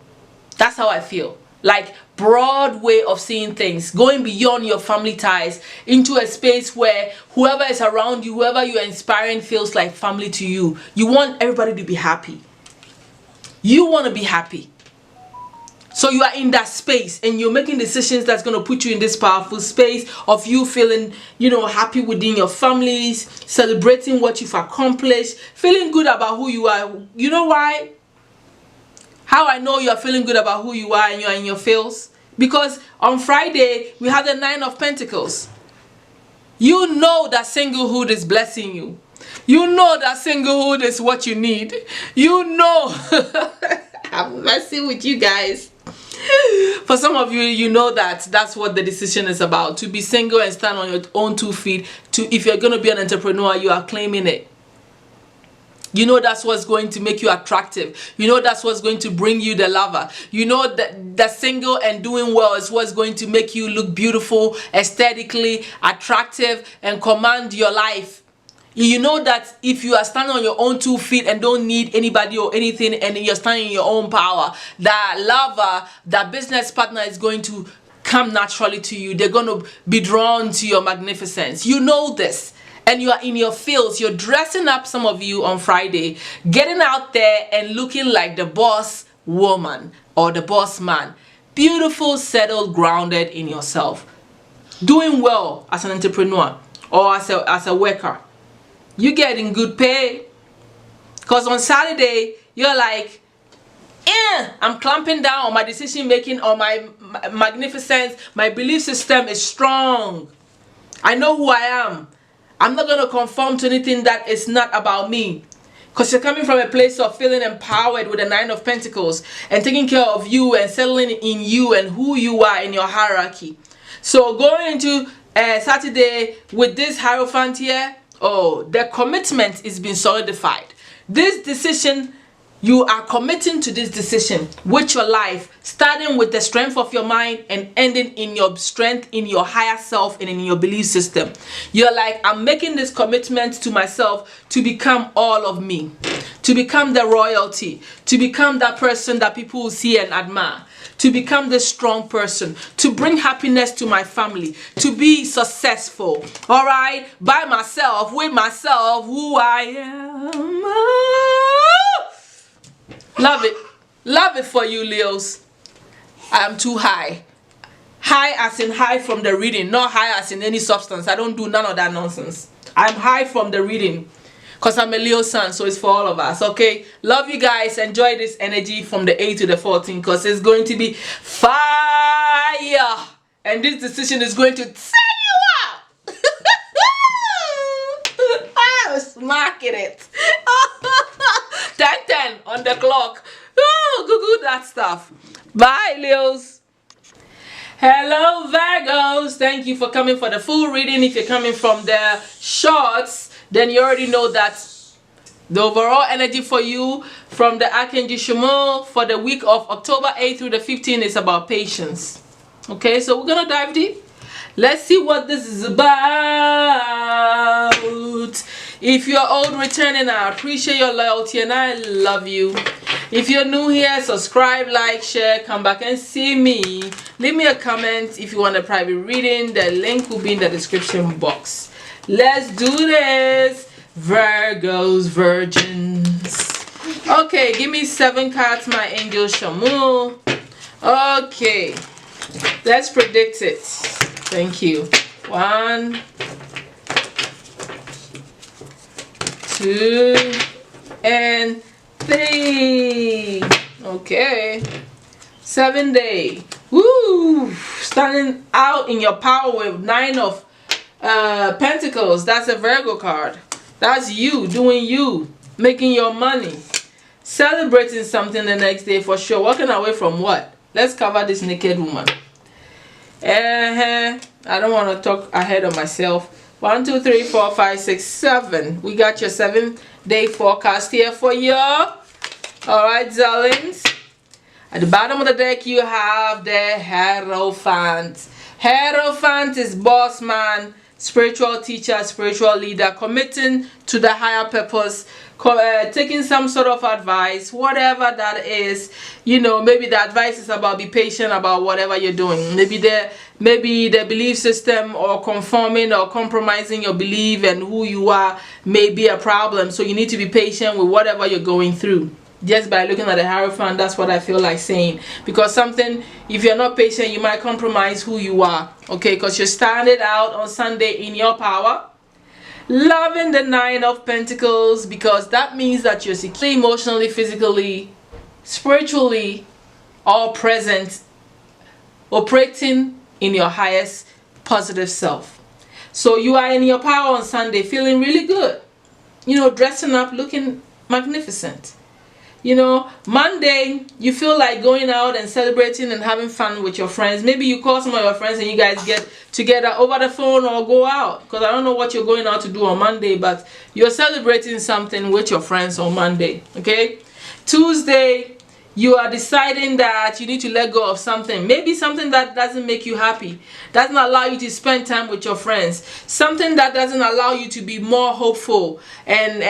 Speaker 1: That's how I feel. Like broad way of seeing things, going beyond your family ties into a space where whoever is around you, whoever you're inspiring feels like family to you. You want everybody to be happy. You want to be happy. So you are in that space and you're making decisions that's going to put you in this powerful space of you feeling, happy within your families, celebrating what you've accomplished, feeling good about who you are. You know why? How I know you're feeling good about who you are and you're in your feels? Because on Friday, we have the 9 of Pentacles. You know that singlehood is blessing you. You know that singlehood is what you need. You know. I'm messing with you guys. For some of you, you know that that's what the decision is about. To be single and stand on your own 2 feet. If you're going to be an entrepreneur, you are claiming it. You know that's what's going to make you attractive. You know that's what's going to bring you the lover. You know that single and doing well is what's going to make you look beautiful, aesthetically attractive, and command your life. You know that if you are standing on your own 2 feet and don't need anybody or anything, and you're standing in your own power, that lover, that business partner is going to come naturally to you. They're going to be drawn to your magnificence. You know this. And you are in your fields, you're dressing up, some of you on Friday, getting out there and looking like the boss woman or the boss man. Beautiful, settled, grounded in yourself. Doing well as an entrepreneur or as a worker. You're getting good pay. Because on Saturday, you're like, I'm clamping down on my decision making, on my magnificence. My belief system is strong. I know who I am. I'm not going to conform to anything that is not about me. Because you're coming from a place of feeling empowered with the 9 of Pentacles and taking care of you and settling in you and who you are in your hierarchy. So going into Saturday with this Hierophant here, the commitment is being solidified. This decision, you are committing to this decision with your life, starting with the strength of your mind and ending in your strength in your higher self and in your belief system. You're like, I'm making this commitment to myself to become all of me, to become the royalty, to become that person that people will see and admire, to become the strong person, to bring happiness to my family, to be successful, all right, by myself, with myself, who I am. Love it. Love it for you, Leos. I am too high. High as in high from the reading, not high as in any substance. I don't do none of that nonsense. I'm high from the reading because I'm a Leo sun, so it's for all of us, okay? Love you guys. Enjoy this energy from the 8 to the 14 because it's going to be fire. And this decision is going to tear you up. I was smacking it. 10 on the clock. Google that stuff. Bye, Leos. Hello, Virgos. Thank you for coming for the full reading. If you're coming from the shorts, then you already know that the overall energy for you from the Archangel Shmuel for the week of October 8th through the 15th is about patience. Okay, so we're gonna dive deep. Let's see what this is about. If you're old returning, I appreciate your loyalty and I love you. If you're new here, subscribe, like, share, come back and see me. Leave me a comment if you want a private reading. The link will be in the description box. Let's do this. Virgos, virgins. Okay, give me 7 cards, my angel Shamu. Okay, let's predict it. Thank you. 1, 2, and 3. Okay. 7 day. Woo! Standing out in your power with 9 of Pentacles. That's a Virgo card. That's you doing you, making your money, celebrating something the next day for sure. Walking away from what? Let's cover this naked woman. I don't want to talk ahead of myself. 1, 2, 3, 4, 5, 6, 7. We got your 7-day forecast here for you. Alright, darlings. At the bottom of the deck, you have the Hierophant. Hierophant is boss man, spiritual teacher, spiritual leader, committing to the higher purpose, taking some sort of advice, whatever that is. You know, maybe the advice is about be patient about whatever you're doing. Maybe the belief system or conforming or compromising your belief and who you are may be a problem. So you need to be patient with whatever you're going through. Just by looking at the Hierophant, that's what I feel like saying. Because something, if you're not patient, you might compromise who you are. Okay, because you're started out on Sunday in your power. Loving the 9 of Pentacles, because that means that you're secure emotionally, physically, spiritually, all present, operating in your highest positive self. So you are in your power on Sunday, feeling really good. You know, dressing up, looking magnificent. You know, Monday, you feel like going out and celebrating and having fun with your friends. Maybe you call some of your friends and you guys get together over the phone or go out. Because I don't know what you're going out to do on Monday, but you're celebrating something with your friends on Monday. Okay? Tuesday, you are deciding that you need to let go of something. Maybe something that doesn't make you happy. Doesn't allow you to spend time with your friends. Something that doesn't allow you to be more hopeful and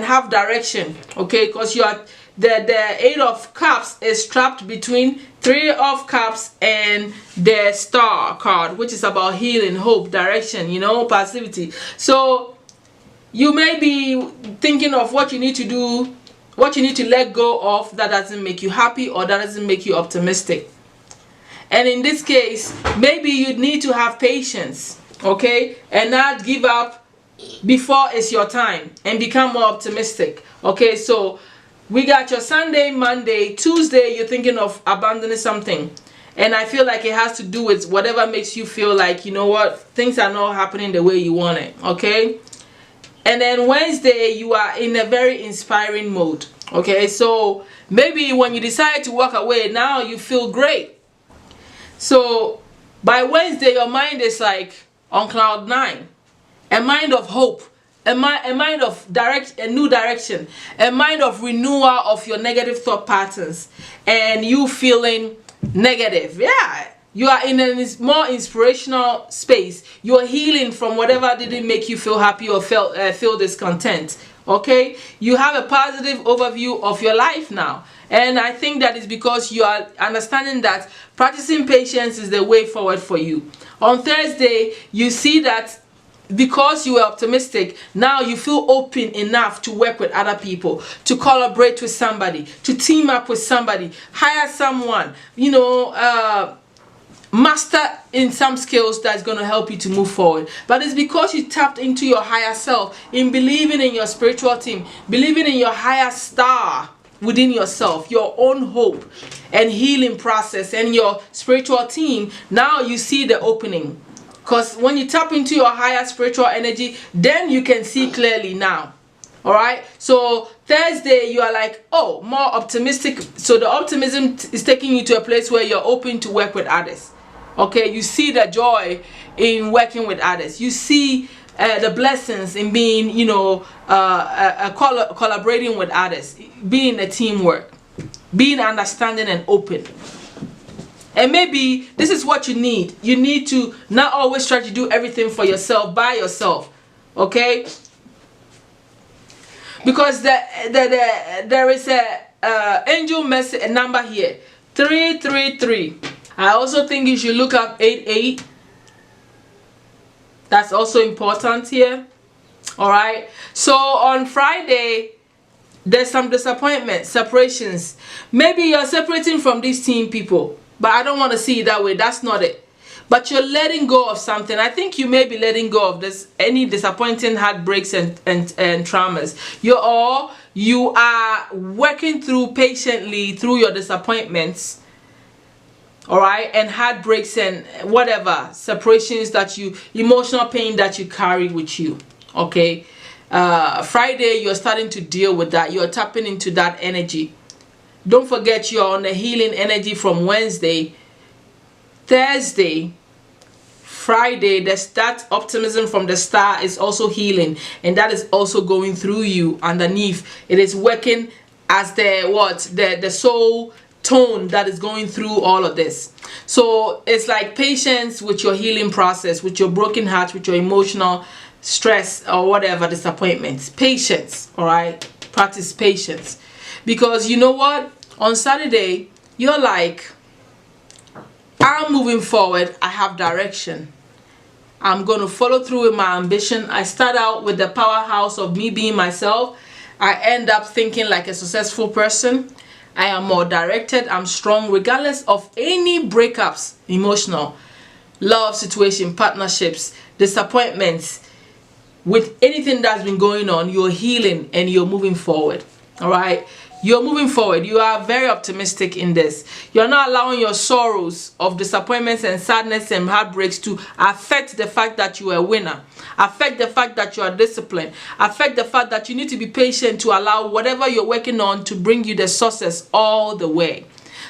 Speaker 1: have direction. Okay? Because you are... The 8 of Cups is trapped between 3 of Cups and the Star card, which is about healing, hope, direction, you know, passivity. So you may be thinking of what you need to do, what you need to let go of that doesn't make you happy or that doesn't make you optimistic. And in this case, maybe you need to have patience, okay, and not give up before it's your time and become more optimistic. Okay, so we got your Sunday, Monday, Tuesday, you're thinking of abandoning something. And I feel like it has to do with whatever makes you feel like, you know what, things are not happening the way you want it, okay? And then Wednesday, you are in a very inspiring mode, okay? So maybe when you decide to walk away, now you feel great. So by Wednesday, your mind is like on cloud 9, a mind of hope. A mind of a new direction, a mind of renewal of your negative thought patterns, and you feeling negative. Yeah, you are in a more inspirational space. You are healing from whatever didn't make you feel happy or feel discontent. Okay, you have a positive overview of your life now, and I think that is because you are understanding that practicing patience is the way forward for you. On Thursday, you see that because you were optimistic, now you feel open enough to work with other people, to collaborate with somebody, to team up with somebody, hire someone, you know, master in some skills that's going to help you to move forward. But it's because you tapped into your higher self, in believing in your spiritual team, believing in your higher star within yourself, your own hope and healing process and your spiritual team. Now you see the opening. Because when you tap into your higher spiritual energy, then you can see clearly now. Alright? So Thursday, you are like, oh, more optimistic. So the optimism is taking you to a place where you're open to work with others. Okay? You see the joy in working with others. You see the blessings in being, you know, collaborating with others. Being a teamwork. Being understanding and open. And maybe this is what you need. You need to not always try to do everything for yourself, by yourself. Okay? Because there is a angel message number here, 333. I also think you should look up 88. That's also important here. All right. So on Friday, there's some disappointment, separations. Maybe you're separating from these team people, but I don't want to see it that way. That's not it. But you're letting go of something. I think you may be letting go of this, any disappointing heartbreaks and traumas. You are working through patiently through your disappointments. All right, and heartbreaks and whatever separations that you, emotional pain that you carry with you. Okay, Friday you're starting to deal with that. You're tapping into that energy. Don't forget you're on the healing energy from Wednesday, Thursday, Friday. That optimism from the star is also healing, and that is also going through you underneath. It is working as the soul tone that is going through all of this. So it's like patience with your healing process, with your broken heart, with your emotional stress or whatever disappointments. Patience. All right, practice patience, because you know what, on Saturday you're like, I'm moving forward, I have direction, I'm going to follow through with my ambition. I start out with the powerhouse of me being myself. I end up thinking like a successful person. I am more directed, I'm strong regardless of any breakups, emotional, love situation, partnerships, disappointments. With anything that's been going on, you're healing and you're moving forward. All right, you're moving forward. You are very optimistic in this. You're not allowing your sorrows of disappointments and sadness and heartbreaks to affect the fact that you are a winner, affect the fact that you are disciplined, affect the fact that you need to be patient to allow whatever you're working on to bring you the success all the way.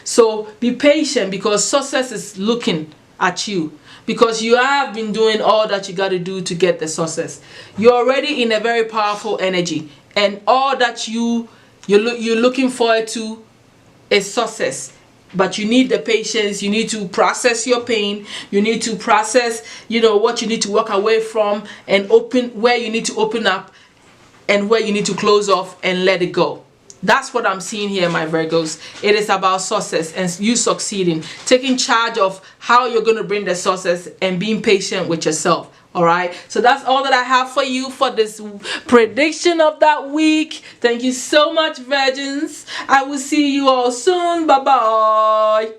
Speaker 1: So be patient, because success is looking at you, because you have been doing all that you got to do to get the success. You're already in a very powerful energy, and all that you're looking forward to is success. But you need the patience. You need to process your pain. You need to process, what you need to walk away from, and open where you need to open up and where you need to close off and let it go. That's what I'm seeing here, my Virgos. It is about success and you succeeding, taking charge of how you're going to bring the success and being patient with yourself. All right, so that's all that I have for you for this prediction of that week. Thank you so much, Virgins. I will see you all soon. Bye bye.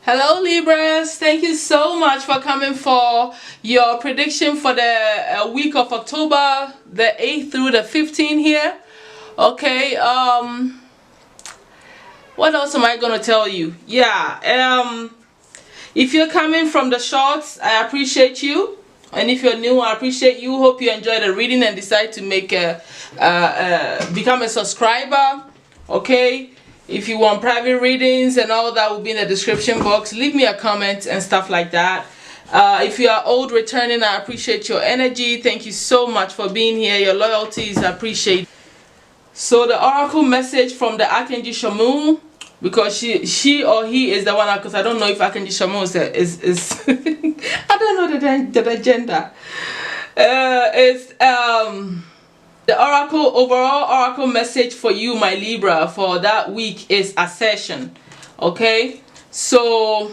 Speaker 1: Hello, Libras. Thank you so much for coming for your prediction for the week of October the 8th through the 15th here. Okay, what else am I gonna tell you? Yeah, if you're coming from the shorts, I appreciate you, and if you're new, I appreciate you. Hope you enjoy the reading and decide to make become a subscriber. Okay, if you want private readings and all that will be in the description box. Leave me a comment and stuff like that. If you are old returning, I appreciate your energy. Thank you so much for being here. Your loyalty is appreciated. So the oracle message from the Archangel Shamu, because she or he is the one, because I don't know if Archangel Shamu is I don't know the agenda. It's the overall oracle message for you, my Libra, for that week is assertion. Okay, so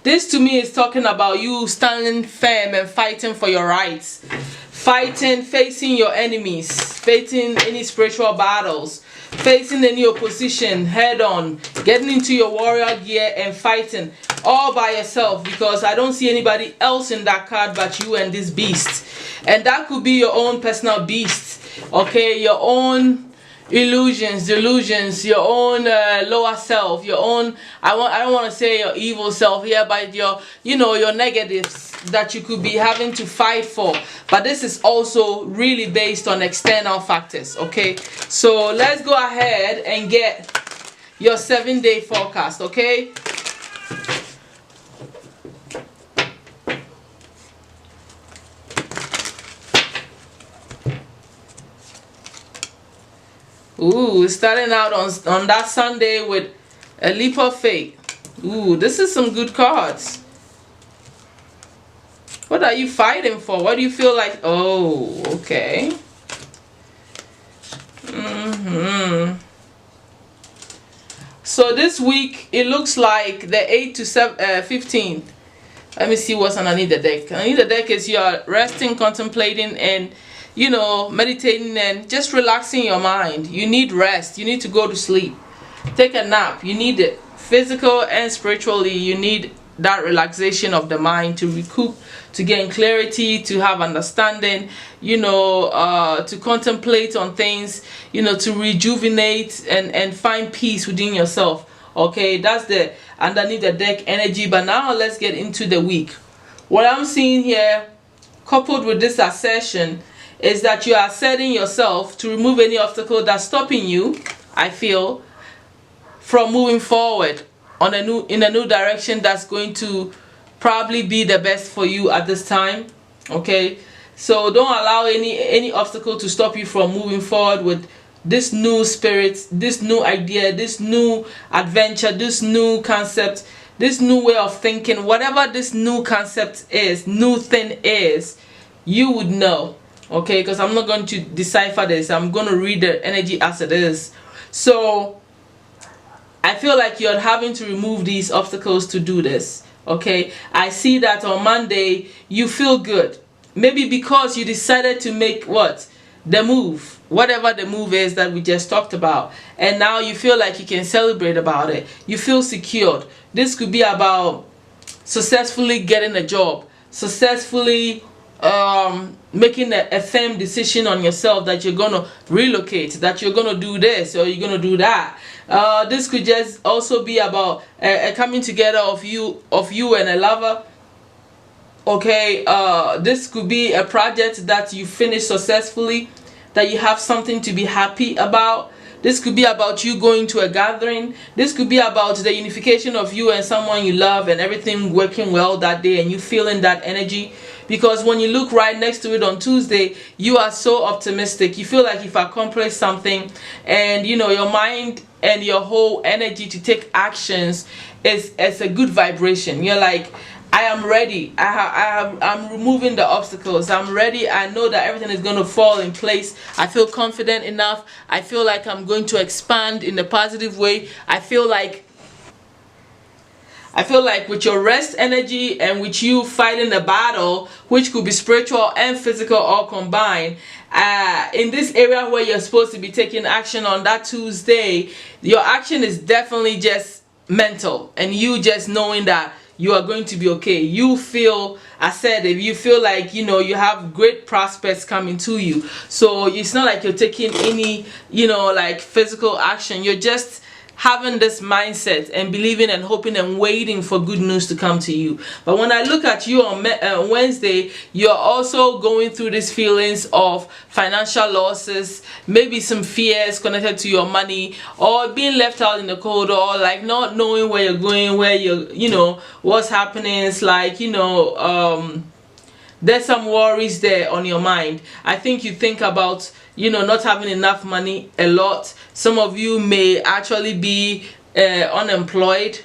Speaker 1: this to me is talking about you standing firm and fighting for your rights. Fighting, facing your enemies, facing any spiritual battles, facing any opposition head on, getting into your warrior gear and fighting all by yourself, because I don't see anybody else in that card but you and this beast. And that could be your own personal beast, okay, your own illusions, delusions, your own lower self, your own, I don't want to say your evil self here, but your your negatives that you could be having to fight for. But this is also really based on external factors. Okay, so let's go ahead and get your 7-day forecast. Okay, ooh, starting out on that Sunday with a leap of faith. Ooh, this is some good cards. What are you fighting for? What do you feel like? Oh, okay. So this week, it looks like the 8th to 15th. Let me see what's underneath the deck. Underneath the deck is you're resting, contemplating, and meditating and just relaxing your mind. You need rest. You need to go to sleep. Take a nap. You need it. Physical and spiritually, you need that relaxation of the mind to recoup, to gain clarity, to have understanding, to contemplate on things, to rejuvenate and find peace within yourself. Okay, that's the underneath the deck energy. But now let's get into the week. What I'm seeing here, coupled with this assertion, is that you are asserting yourself to remove any obstacle that's stopping you, I feel, from moving forward in a new direction that's going to probably be the best for you at this time. Okay, so don't allow any obstacle to stop you from moving forward with this new spirit, this new idea, this new adventure, this new concept, this new way of thinking. Whatever this new concept is, new thing is, you would know. Okay, because I'm not going to decipher this. I'm going to read the energy as it is. So I feel like you're having to remove these obstacles to do this. Okay, I see that on Monday you feel good, maybe because you decided to make the move, whatever the move is that we just talked about, and now you feel like you can celebrate about it. You feel secured. This could be about successfully getting a job, successfully making a firm decision on yourself that you're gonna relocate, that you're gonna do this or you're gonna do that. This could just also be about a coming together of you and a lover. Okay, this could be a project that you finish successfully, that you have something to be happy about. This could be about you going to a gathering. This could be about the unification of you and someone you love and everything working well that day and you feeling that energy. Because when you look right next to it on Tuesday, you are so optimistic. You feel like you've accomplished something, and your mind and your whole energy to take actions is a good vibration. You're like, I am ready. I'm removing the obstacles. I'm ready. I know that everything is going to fall in place. I feel confident enough. I feel like I'm going to expand in a positive way. I feel like with your rest energy and with you fighting the battle, which could be spiritual and physical all combined, in this area where you're supposed to be taking action on that Tuesday, your action is definitely just mental, and you just knowing that you are going to be okay. You feel assertive. You feel like you have great prospects coming to you. So it's not like you're taking any like physical action. You're just having this mindset and believing and hoping and waiting for good news to come to you. But when I look at you on Wednesday, you're also going through these feelings of financial losses, maybe some fears connected to your money, or being left out in the cold, or like not knowing where you're going, where you're what's happening. It's like there's some worries there on your mind. I think you think about not having enough money a lot. Some of you may actually be unemployed.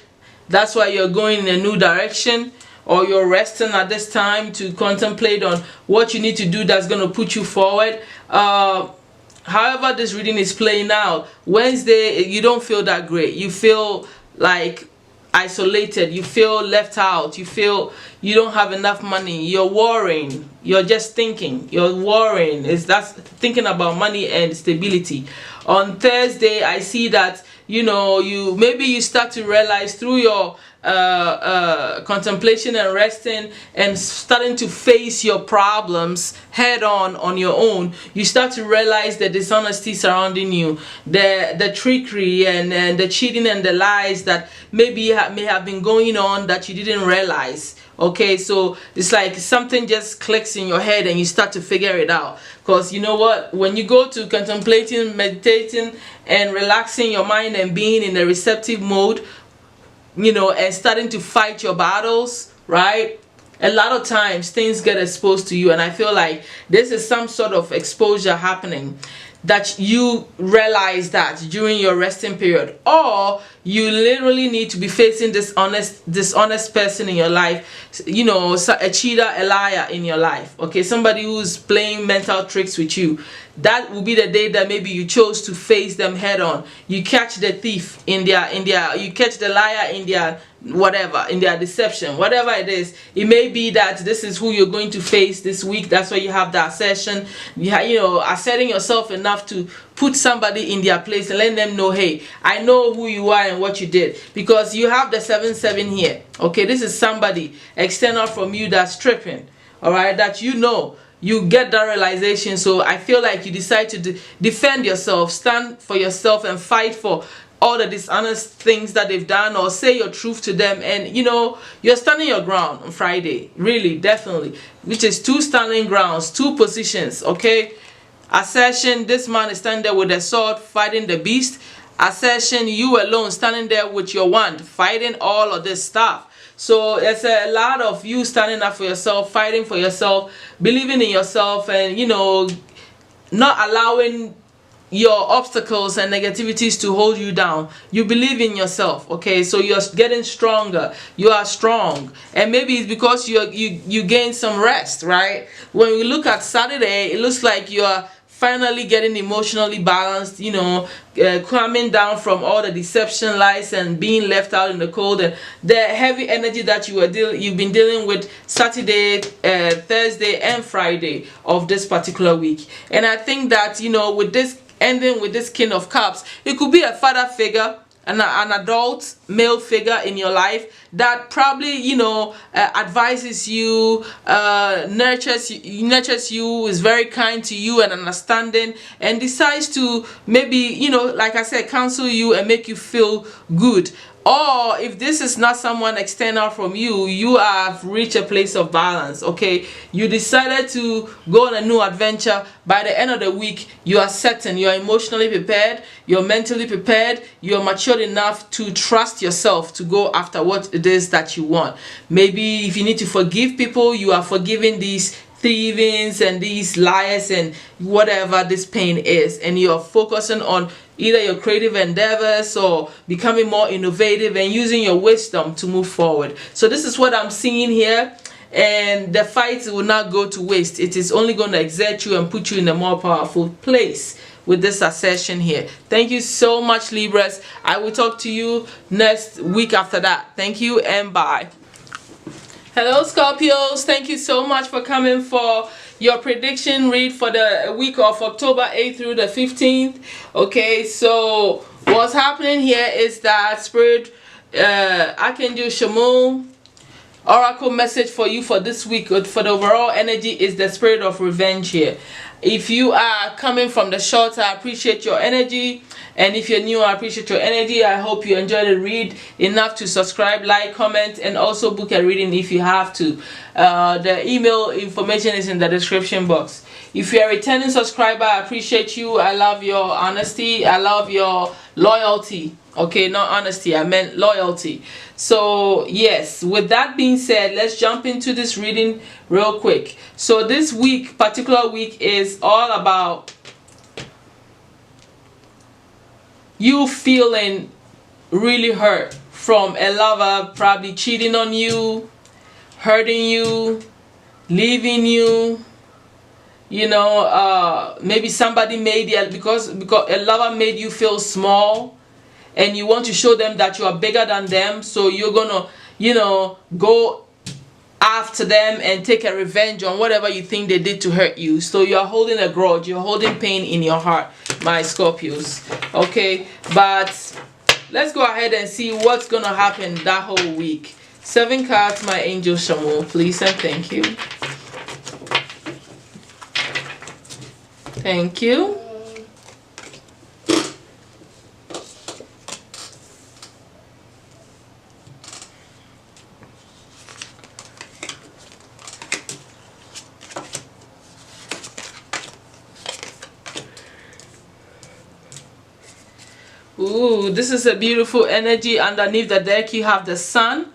Speaker 1: That's why you're going in a new direction, or you're resting at this time to contemplate on what you need to do that's going to put you forward. However this reading is playing out, Wednesday you don't feel that great. You feel like isolated. You feel left out. You feel you don't have enough money. You're worrying. You're just thinking. You're worrying. That's thinking about money and stability. On Thursday, I see that you start to realize through your contemplation and resting and starting to face your problems head on your own. You start to realize the dishonesty surrounding you, the trickery and the cheating and the lies that maybe may have been going on that you didn't realize. Okay, so it's like something just clicks in your head and you start to figure it out. Because you know what, when you go to contemplating, meditating and relaxing your mind and being in a receptive mode, and starting to fight your battles, right? A lot of times things get exposed to you, and I feel like this is some sort of exposure happening. that you realize that during your resting period, or you literally need to be facing this dishonest person in your life, you know, a cheater, a liar in your life, okay, somebody who's playing mental tricks with you. That will be the day that maybe you chose to face them head on. You catch the thief in their you catch the liar in their whatever, in their deception, whatever it is. It may be that this is who you're going to face this week. That's why you have the assertion. You know, asserting yourself enough to put somebody in their place and let them know, hey, I know who you are and what you did, because you have the 7-7 here. Okay, this is somebody external from you that's tripping, all right, that you know. You get that realization. So I feel like you decide to defend yourself, stand for yourself, and fight for all the dishonest things that they've done, or say your truth to them. And you know, you're standing your ground on Friday, really, definitely, which is 2 standing grounds, 2 positions, okay. Assertion, this man is standing there with a sword fighting the beast. Assertion, you alone standing there with your wand fighting all of this stuff. So it's a lot of you standing up for yourself, fighting for yourself, believing in yourself, and you know, not allowing your obstacles and negativities to hold you down. You believe in yourself, okay? So you're getting stronger. You are strong, and maybe it's because you gain some rest, right? When we look at Saturday, it looks like you are finally getting emotionally balanced, you know, coming down from all the deception, lies, and being left out in the cold, and the heavy energy that you've been dealing with Saturday, Thursday, and Friday of this particular week. And I think that, you know, with this ending with this King of Cups, it could be a father figure, an adult male figure in your life that probably, you know, advises you, nurtures you, is very kind to you and understanding, and decides to maybe, you know, like I said, counsel you and make you feel good. Or if this is not someone external from you, you have reached a place of balance, okay? You decided to go on a new adventure. By the end of the week, you are certain, you are emotionally prepared, you're mentally prepared, you're matured enough to trust yourself to go after what it is that you want. Maybe if you need to forgive people, you are forgiving these thievings and these liars and whatever this pain is, and you're focusing on either your creative endeavors or becoming more innovative and using your wisdom to move forward. So this is what I'm seeing here, and the fight will not go to waste. It is only going to exert you and put you in a more powerful place with this assertion here. Thank you so much, Libras. I will talk to you next week after that. Thank you and bye. Hello Scorpios, thank you so much for coming for your prediction read for the week of October 8th through the 15th. Okay, so what's happening here is that Spirit, Archangel Shamu, oracle message for you for this week, for the overall energy, is the spirit of revenge here. If you are coming from the short, I appreciate your energy. And if you're new, I appreciate your energy. I hope you enjoyed the read enough to subscribe, like, comment, and also book a reading if you have to. The email information is in the description box. If you're a returning subscriber, I appreciate you. I love your honesty. I love your loyalty. Okay, not honesty, I meant loyalty. So yes, with that being said, let's jump into this reading real quick. So this week, particular week, is all about you feeling really hurt from a lover probably cheating on you, hurting you, leaving you. You know, maybe somebody made it because a lover made you feel small, and you want to show them that you are bigger than them. So you're gonna, you know, go after them and take a revenge on whatever you think they did to hurt you. So you're holding a grudge, you're holding pain in your heart, my Scorpios. Okay, but let's go ahead and see what's gonna happen that whole week. 7 cards, my angel Shamu, please and thank you. Thank you. Ooh, this is a beautiful energy. Underneath the deck you have the sun.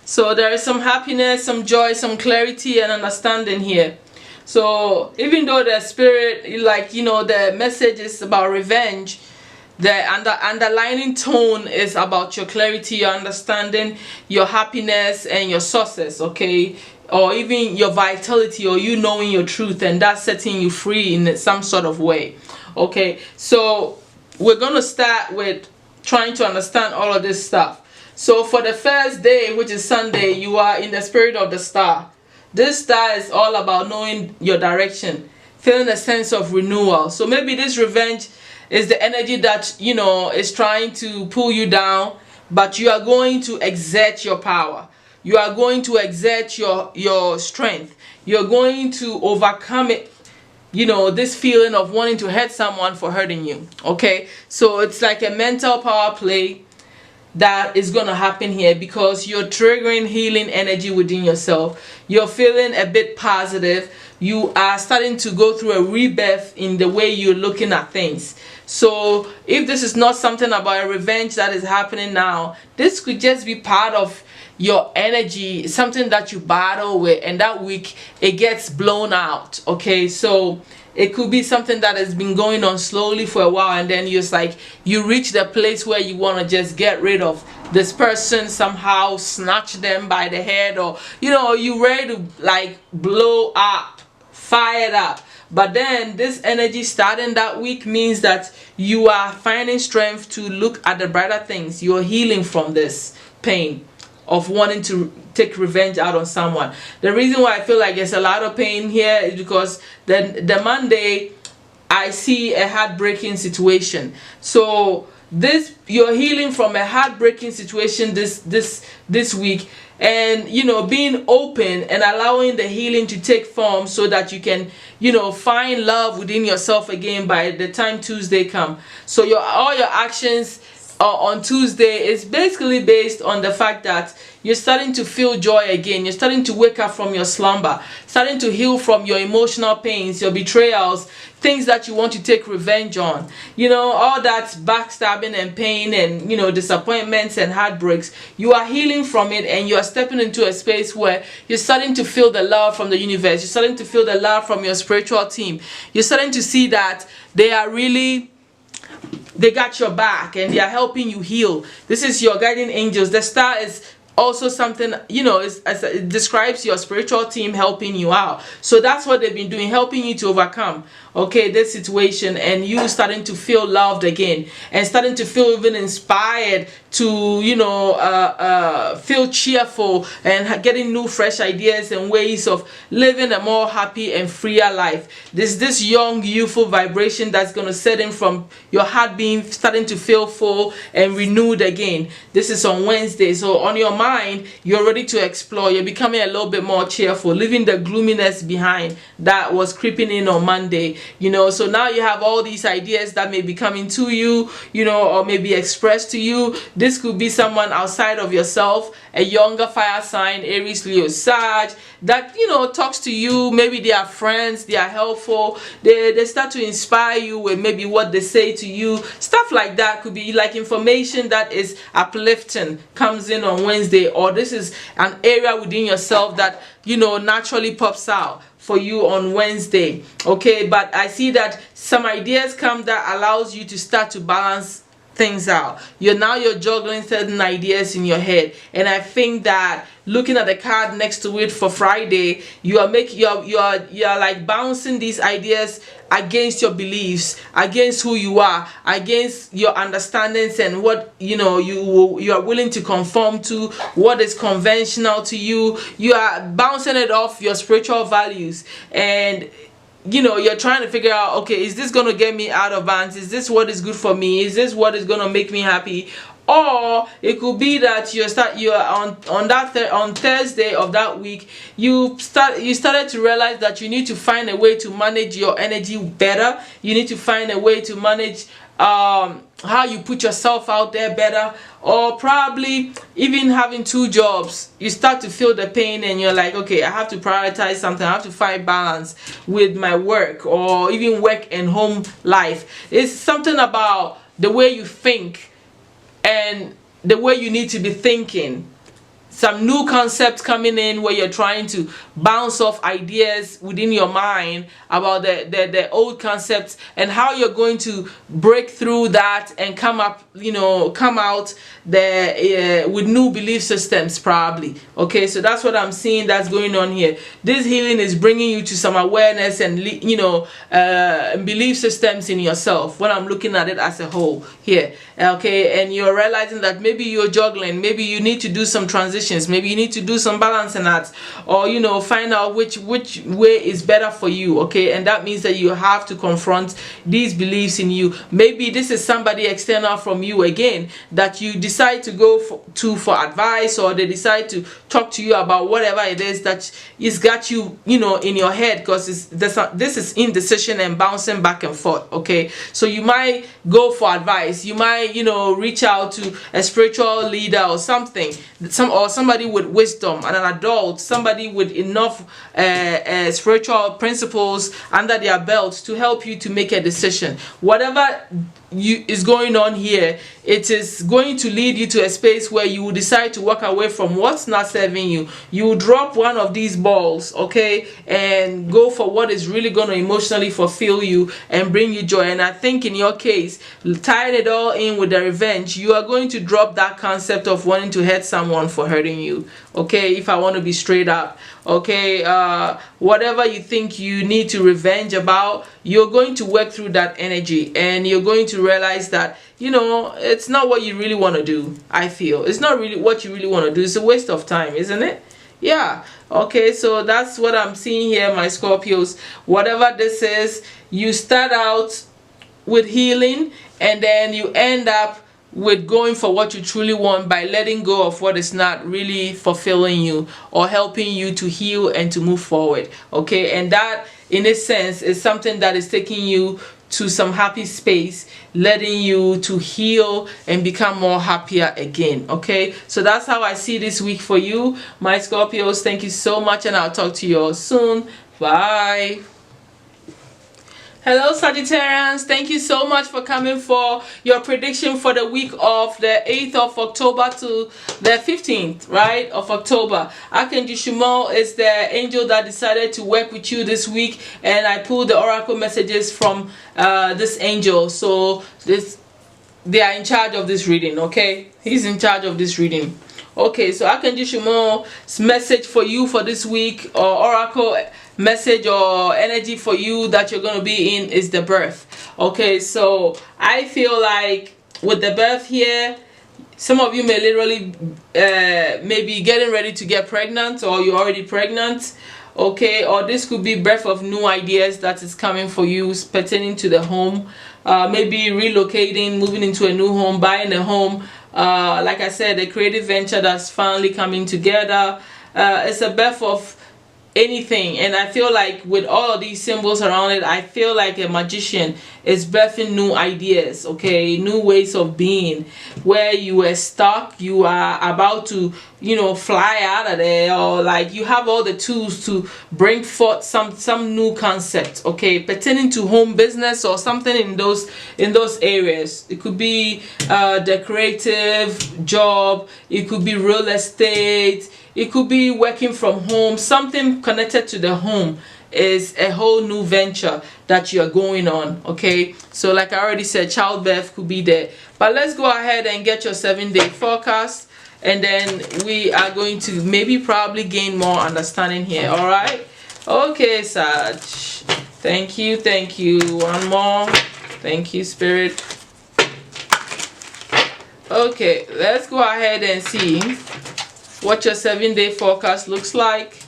Speaker 1: So there is some happiness, some joy, some clarity and understanding here. So even though the spirit, like, you know, the message is about revenge, the underlining tone is about your clarity, your understanding, your happiness, and your success, okay? Or even your vitality, or you knowing your truth, and that's setting you free in some sort of way, okay? So we're going to start with trying to understand all of this stuff. So for the first day, which is Sunday, you are in the spirit of the star. This star is all about knowing your direction, feeling a sense of renewal. So maybe this revenge is the energy that, you know, is trying to pull you down, but you are going to exert your power. You are going to exert your strength. You're going to overcome it, you know, this feeling of wanting to hurt someone for hurting you, okay? So it's like a mental power play that is going to happen here, because you're triggering healing energy within yourself. You're feeling a bit positive. You are starting to go through a rebirth in the way you're looking at things. So if this is not something about a revenge that is happening now, this could just be part of your energy, something that you battle with, and that week it gets blown out, okay? So it could be something that has been going on slowly for a while, and then you're like, you reach the place where you want to just get rid of this person, somehow snatch them by the head, or, you know, you ready to like blow up, fired up. But then this energy starting that week means that you are finding strength to look at the brighter things. You're healing from this pain of wanting to take revenge out on someone. The reason why I feel like there's a lot of pain here is because the Monday, I see a heartbreaking situation. So this, you're healing from a heartbreaking situation this week, and, you know, being open and allowing the healing to take form so that you can, you know, find love within yourself again by the time Tuesday come. So all your actions on Tuesday is basically based on the fact that you're starting to feel joy again. You're starting to wake up from your slumber, starting to heal from your emotional pains, your betrayals, things that you want to take revenge on. You know, all that backstabbing and pain and, you know, disappointments and heartbreaks. You are healing from it, and you are stepping into a space where you're starting to feel the love from the universe. You're starting to feel the love from your spiritual team. You're starting to see that they got your back and they are helping you heal. This is your guardian angels. The star is also something, you know, it describes your spiritual team helping you out. So that's what they've been doing, helping you to overcome, okay, this situation, and you starting to feel loved again, and starting to feel even inspired to, you know, feel cheerful and getting new fresh ideas and ways of living a more happy and freer life. This young youthful vibration that's going to set in from your heart being starting to feel full and renewed again. This is on Wednesday. So on your mind, you're ready to explore. You're becoming a little bit more cheerful, leaving the gloominess behind that was creeping in on Monday, you know. So now you have all these ideas that may be coming to you, you know, or maybe expressed to you. This could be someone outside of yourself, a younger fire sign, Aries, Leo, Sag, that, you know, talks to you. Maybe they are friends, they are helpful, they start to inspire you with maybe what they say to you. Stuff like that could be like information that is uplifting comes in on Wednesday, or this is an area within yourself that, you know, naturally pops out for you on Wednesday, okay? But I see that some ideas come that allows you to start to balance things out. You're juggling certain ideas in your head, and I think that looking at the card next to it for Friday, you are like bouncing these ideas against your beliefs, against who you are, against your understandings, and what, you know, you are willing to conform to, what is conventional to you. You are bouncing it off your spiritual values, and, you know, you're trying to figure out, okay, is this going to get me out of balance? Is this what is good for me? Is this what is going to make me happy? Or it could be that on Thursday of that week, you started to realize that you need to find a way to manage your energy better. You need to find a way to manage how you put yourself out there better. Or probably even having 2 jobs, you start to feel the pain, and you're like, okay, I have to prioritize something. I have to find balance with my work, or even work and home life. It's something about the way you think and the way you need to be thinking some new concepts coming in where you're trying to bounce off ideas within your mind about the old concepts, and how you're going to break through that and come up, come out there with new belief systems probably. Okay, so that's what I'm seeing that's going on here. This healing is bringing you to some awareness and belief systems in yourself when I'm looking at it as a whole here. Okay, and you're realizing that maybe you're juggling, maybe you need to do some transitions, maybe you need to do some balancing acts, or find out which way is better for you. Okay, and that means that you have to confront these beliefs in you. Maybe this is somebody external from you again that you decide to go for advice, or they decide to talk to you about whatever it is that is got you in your head, because this is indecision and bouncing back and forth. Okay, so you might go for advice, you might reach out to a spiritual leader or something, or somebody with wisdom, and an adult, somebody with enough spiritual principles under their belt to help you to make a decision. Whatever is going on here, it is going to lead you to a space where you will decide to walk away from what's not serving you. You will drop one of these balls, okay, and go for what is really going to emotionally fulfill you and bring you joy. And I think in your case, tying it all in with the revenge, you are going to drop that concept of wanting to hurt someone for hurting you. Okay, if I want to be straight up, okay, whatever you think you need to revenge about, you're going to work through that energy, and you're going to realize that it's not what you really want to do. I feel it's not really what you really want to do. It's a waste of time, isn't it? Yeah. Okay, so that's what I'm seeing here, my Scorpios. Whatever this is, you start out with healing, and then you end up with going for what you truly want by letting go of what is not really fulfilling you or helping you to heal and to move forward. Okay, and that in a sense is something that is taking you to some happy space, letting you to heal and become more happier again. Okay, so that's how I see this week for you, my Scorpios. Thank you so much, and I'll talk to you all soon. Bye. Hello Sagittarians, thank you so much for coming for your prediction for the week of the 8th of October to the 15th, right, of October. Archangel Shumo is the angel that decided to work with you this week, and I pulled the oracle messages from this angel. So they are in charge of this reading. Okay, he's in charge of this reading. Okay, so Archangel Shumo's message for you for this week, or oracle message or energy for you that you're going to be in, is the birth. Okay, so I feel like with the birth here, some of you may literally maybe getting ready to get pregnant, or you're already pregnant. Okay, or this could be birth of new ideas that is coming for you pertaining to the home. Maybe relocating, moving into a new home, buying a home. Like I said, a creative venture that's finally coming together. It's a birth of anything, and I feel like with all of these symbols around it, I feel like a magician is birthing new ideas, okay, new ways of being. Where you were stuck, you are about to fly out of there, or like you have all the tools to bring forth some new concept, okay, pertaining to home business or something in those areas. It could be the creative job, it could be real estate, it could be working from home. Something connected to the home is a whole new venture that you're going on. Okay, so like I already said, childbirth could be there. But let's go ahead and get your 7-day forecast, and then we are going to probably gain more understanding here. All right, okay, Sag, thank you. One more, thank you, Spirit. Okay, let's go ahead and see what your 7-day forecast looks like.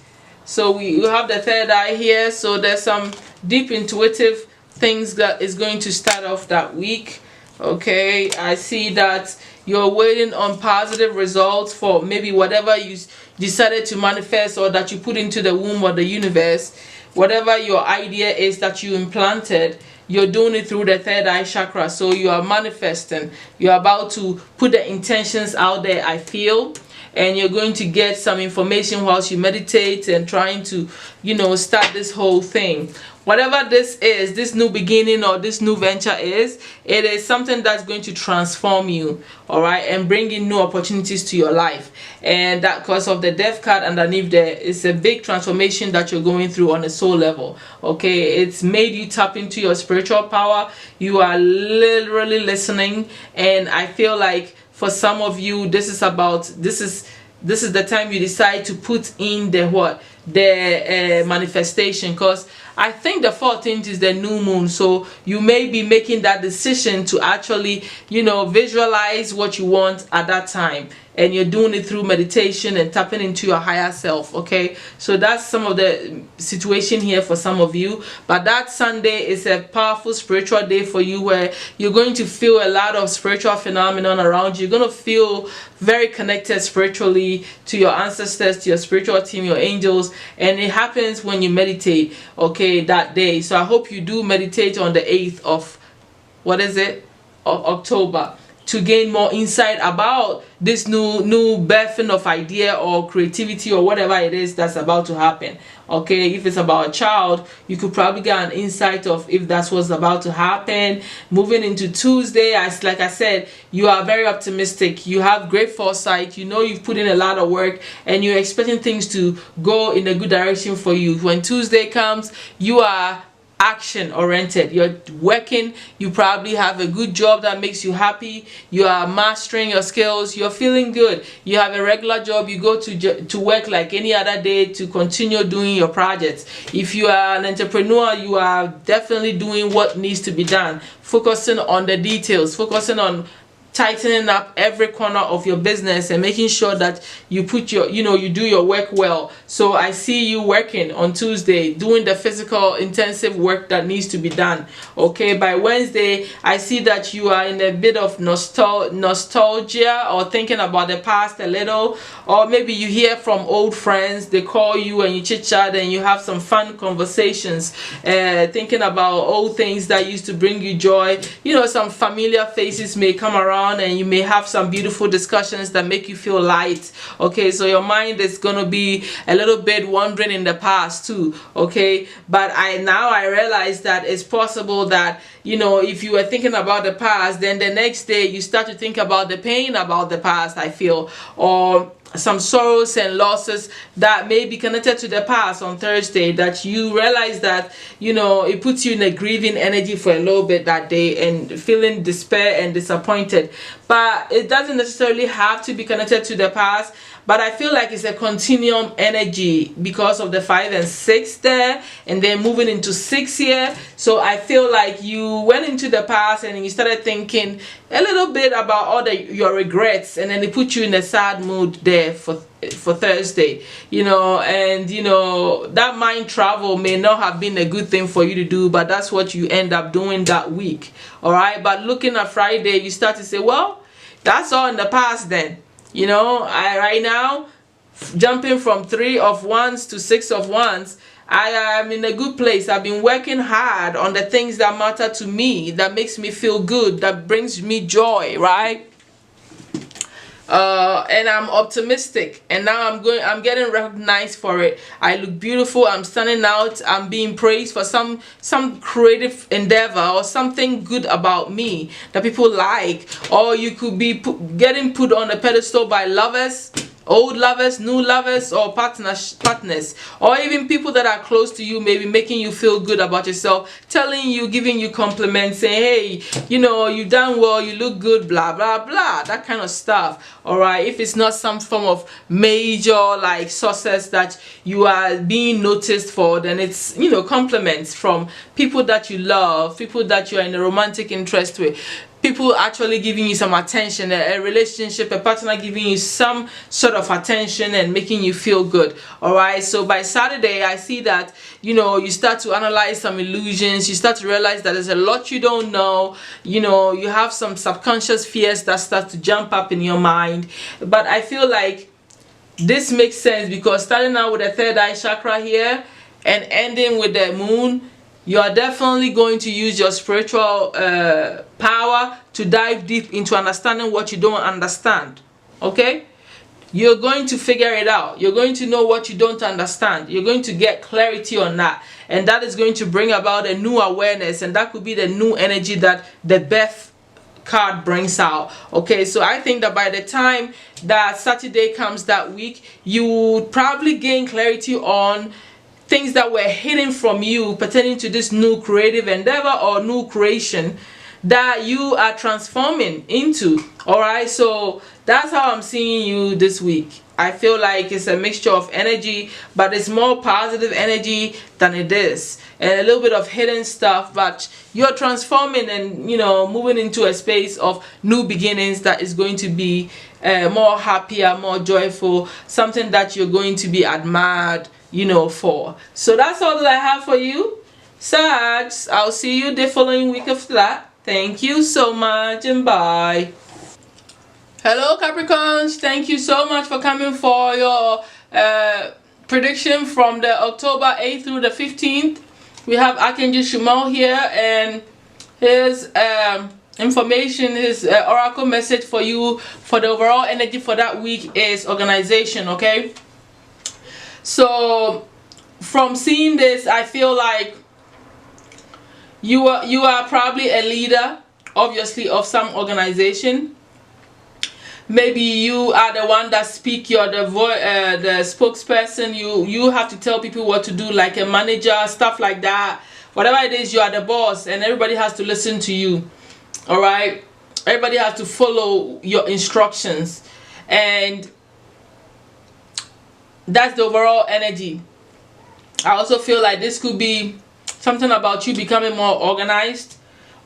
Speaker 1: So we have the third eye here, so there's some deep intuitive things that is going to start off that week. Okay, I see that you're waiting on positive results for maybe whatever you decided to manifest, or that you put into the womb of the universe. Whatever your idea is that you implanted, you're doing it through the third eye chakra. So you are manifesting, you're about to put the intentions out there, I feel. and you're going to get some information whilst you meditate and trying to, start this whole thing. Whatever this is, this new beginning or this new venture is, it is something that's going to transform you, all right, and bring in new opportunities to your life. And that, because of the death card underneath there, it's a big transformation that you're going through on a soul level. Okay, it's made you tap into your spiritual power. You are literally listening, and I feel like for some of you, this is the time you decide to put in the manifestation, because I think the 14th is the new moon, so you may be making that decision to actually, visualize what you want at that time, and you're doing it through meditation and tapping into your higher self. Okay, so that's some of the situation here for some of you. But that Sunday is a powerful spiritual day for you, where you're going to feel a lot of spiritual phenomenon around you. You're going to feel very connected spiritually to your ancestors, to your spiritual team, your angels, and it happens when you meditate, okay, that day. So I hope you do meditate on the 8th of October, to gain more insight about this new birthing of idea or creativity or whatever it is that's about to happen. Okay, if it's about a child, you could probably get an insight of if that's what's about to happen. Moving into Tuesday, like I said, you are very optimistic. You have great foresight. You've put in a lot of work, and you're expecting things to go in a good direction for you. When Tuesday comes, you are action oriented. You're working. You probably have a good job that makes you happy. You are mastering your skills. You're feeling good. You have a regular job. You go to work like any other day to continue doing your projects. If you are an entrepreneur, you are definitely doing what needs to be done, focusing on the details, focusing on tightening up every corner of your business and making sure that you put you do your work well. So I see you working on Tuesday, doing the physical intensive work that needs to be done. Okay, by Wednesday, I see that you are in a bit of nostalgia or thinking about the past a little, or maybe you hear from old friends, they call you and you chit chat and you have some fun conversations, thinking about old things that used to bring you joy. Some familiar faces may come around, and you may have some beautiful discussions that make you feel light. Okay, so your mind is going to be a little bit wandering in the past too. Okay, but I realize that it's possible that if you were thinking about the past, then the next day you start to think about the pain about the past, I feel, or some sorrows and losses that may be connected to the past on Thursday, that you realize that it puts you in a grieving energy for a little bit that day and feeling despair and disappointed. But it doesn't necessarily have to be connected to the past, but I feel like it's a continuum energy because of the 5 and 6 there, and then moving into 6 here. So I feel like you went into the past and you started thinking a little bit about all your regrets, and then it put you in a sad mood there for Thursday, and that mind travel may not have been a good thing for you to do, but that's what you end up doing that week. All right, but looking at Friday, you start to say, well, that's all in the past then. Right now, jumping from 3 of Wands to 6 of Wands, I am in a good place. I've been working hard on the things that matter to me, that makes me feel good, that brings me joy, right? And I'm optimistic, and now I'm getting recognized for it. I look beautiful, I'm standing out, I'm being praised for some creative endeavor or something good about me that people like. Or you could be getting put on a pedestal by lovers, old lovers, new lovers, or partners, or even people that are close to you, maybe making you feel good about yourself, telling you, giving you compliments, saying, hey, you've done well, you look good, blah blah blah, that kind of stuff. All right, if it's not some form of major like success that you are being noticed for, then it's compliments from people that you love, people that you are in a romantic interest with, people actually giving you some attention, a relationship, a partner giving you some sort of attention and making you feel good. All right, so by Saturday, I see that you start to analyze some illusions. You start to realize that there's a lot you don't know. You have some subconscious fears that start to jump up in your mind. But I feel like this makes sense, because starting out with the third eye chakra here and ending with the moon, you are definitely going to use your spiritual power to dive deep into understanding what you don't understand. Okay, you're going to figure it out. You're going to know what you don't understand. You're going to get clarity on that, and that is going to bring about a new awareness, and that could be the new energy that the birth card brings out. Okay, so I think that by the time that Saturday comes that week, you would probably gain clarity on things that were hidden from you pertaining to this new creative endeavor or new creation that you are transforming into. All right, so that's how I'm seeing you this week. I feel like it's a mixture of energy, but it's more positive energy than it is, and a little bit of hidden stuff, but you're transforming and, you know, moving into a space of new beginnings that is going to be more happier, more joyful, something that you're going to be admired, you know, for. So that's all that I have for you, Sag. I'll see you the following week after that. Thank you so much, and bye. Hello Capricorns, thank you so much for coming for your prediction from the October 8th through the 15th. We have Archangel Shumal here, and his information, his oracle message for you for the overall energy for that week is organization. Okay, so from seeing this, I feel like you are probably a leader, obviously, of some organization. Maybe you are the one that speak, you're the spokesperson. You have to tell people what to do, like a manager, stuff like that. Whatever it is, you are the boss, and everybody has to listen to you. All right, everybody has to follow your instructions, and that's the overall energy. I also feel like this could be something about you becoming more organized.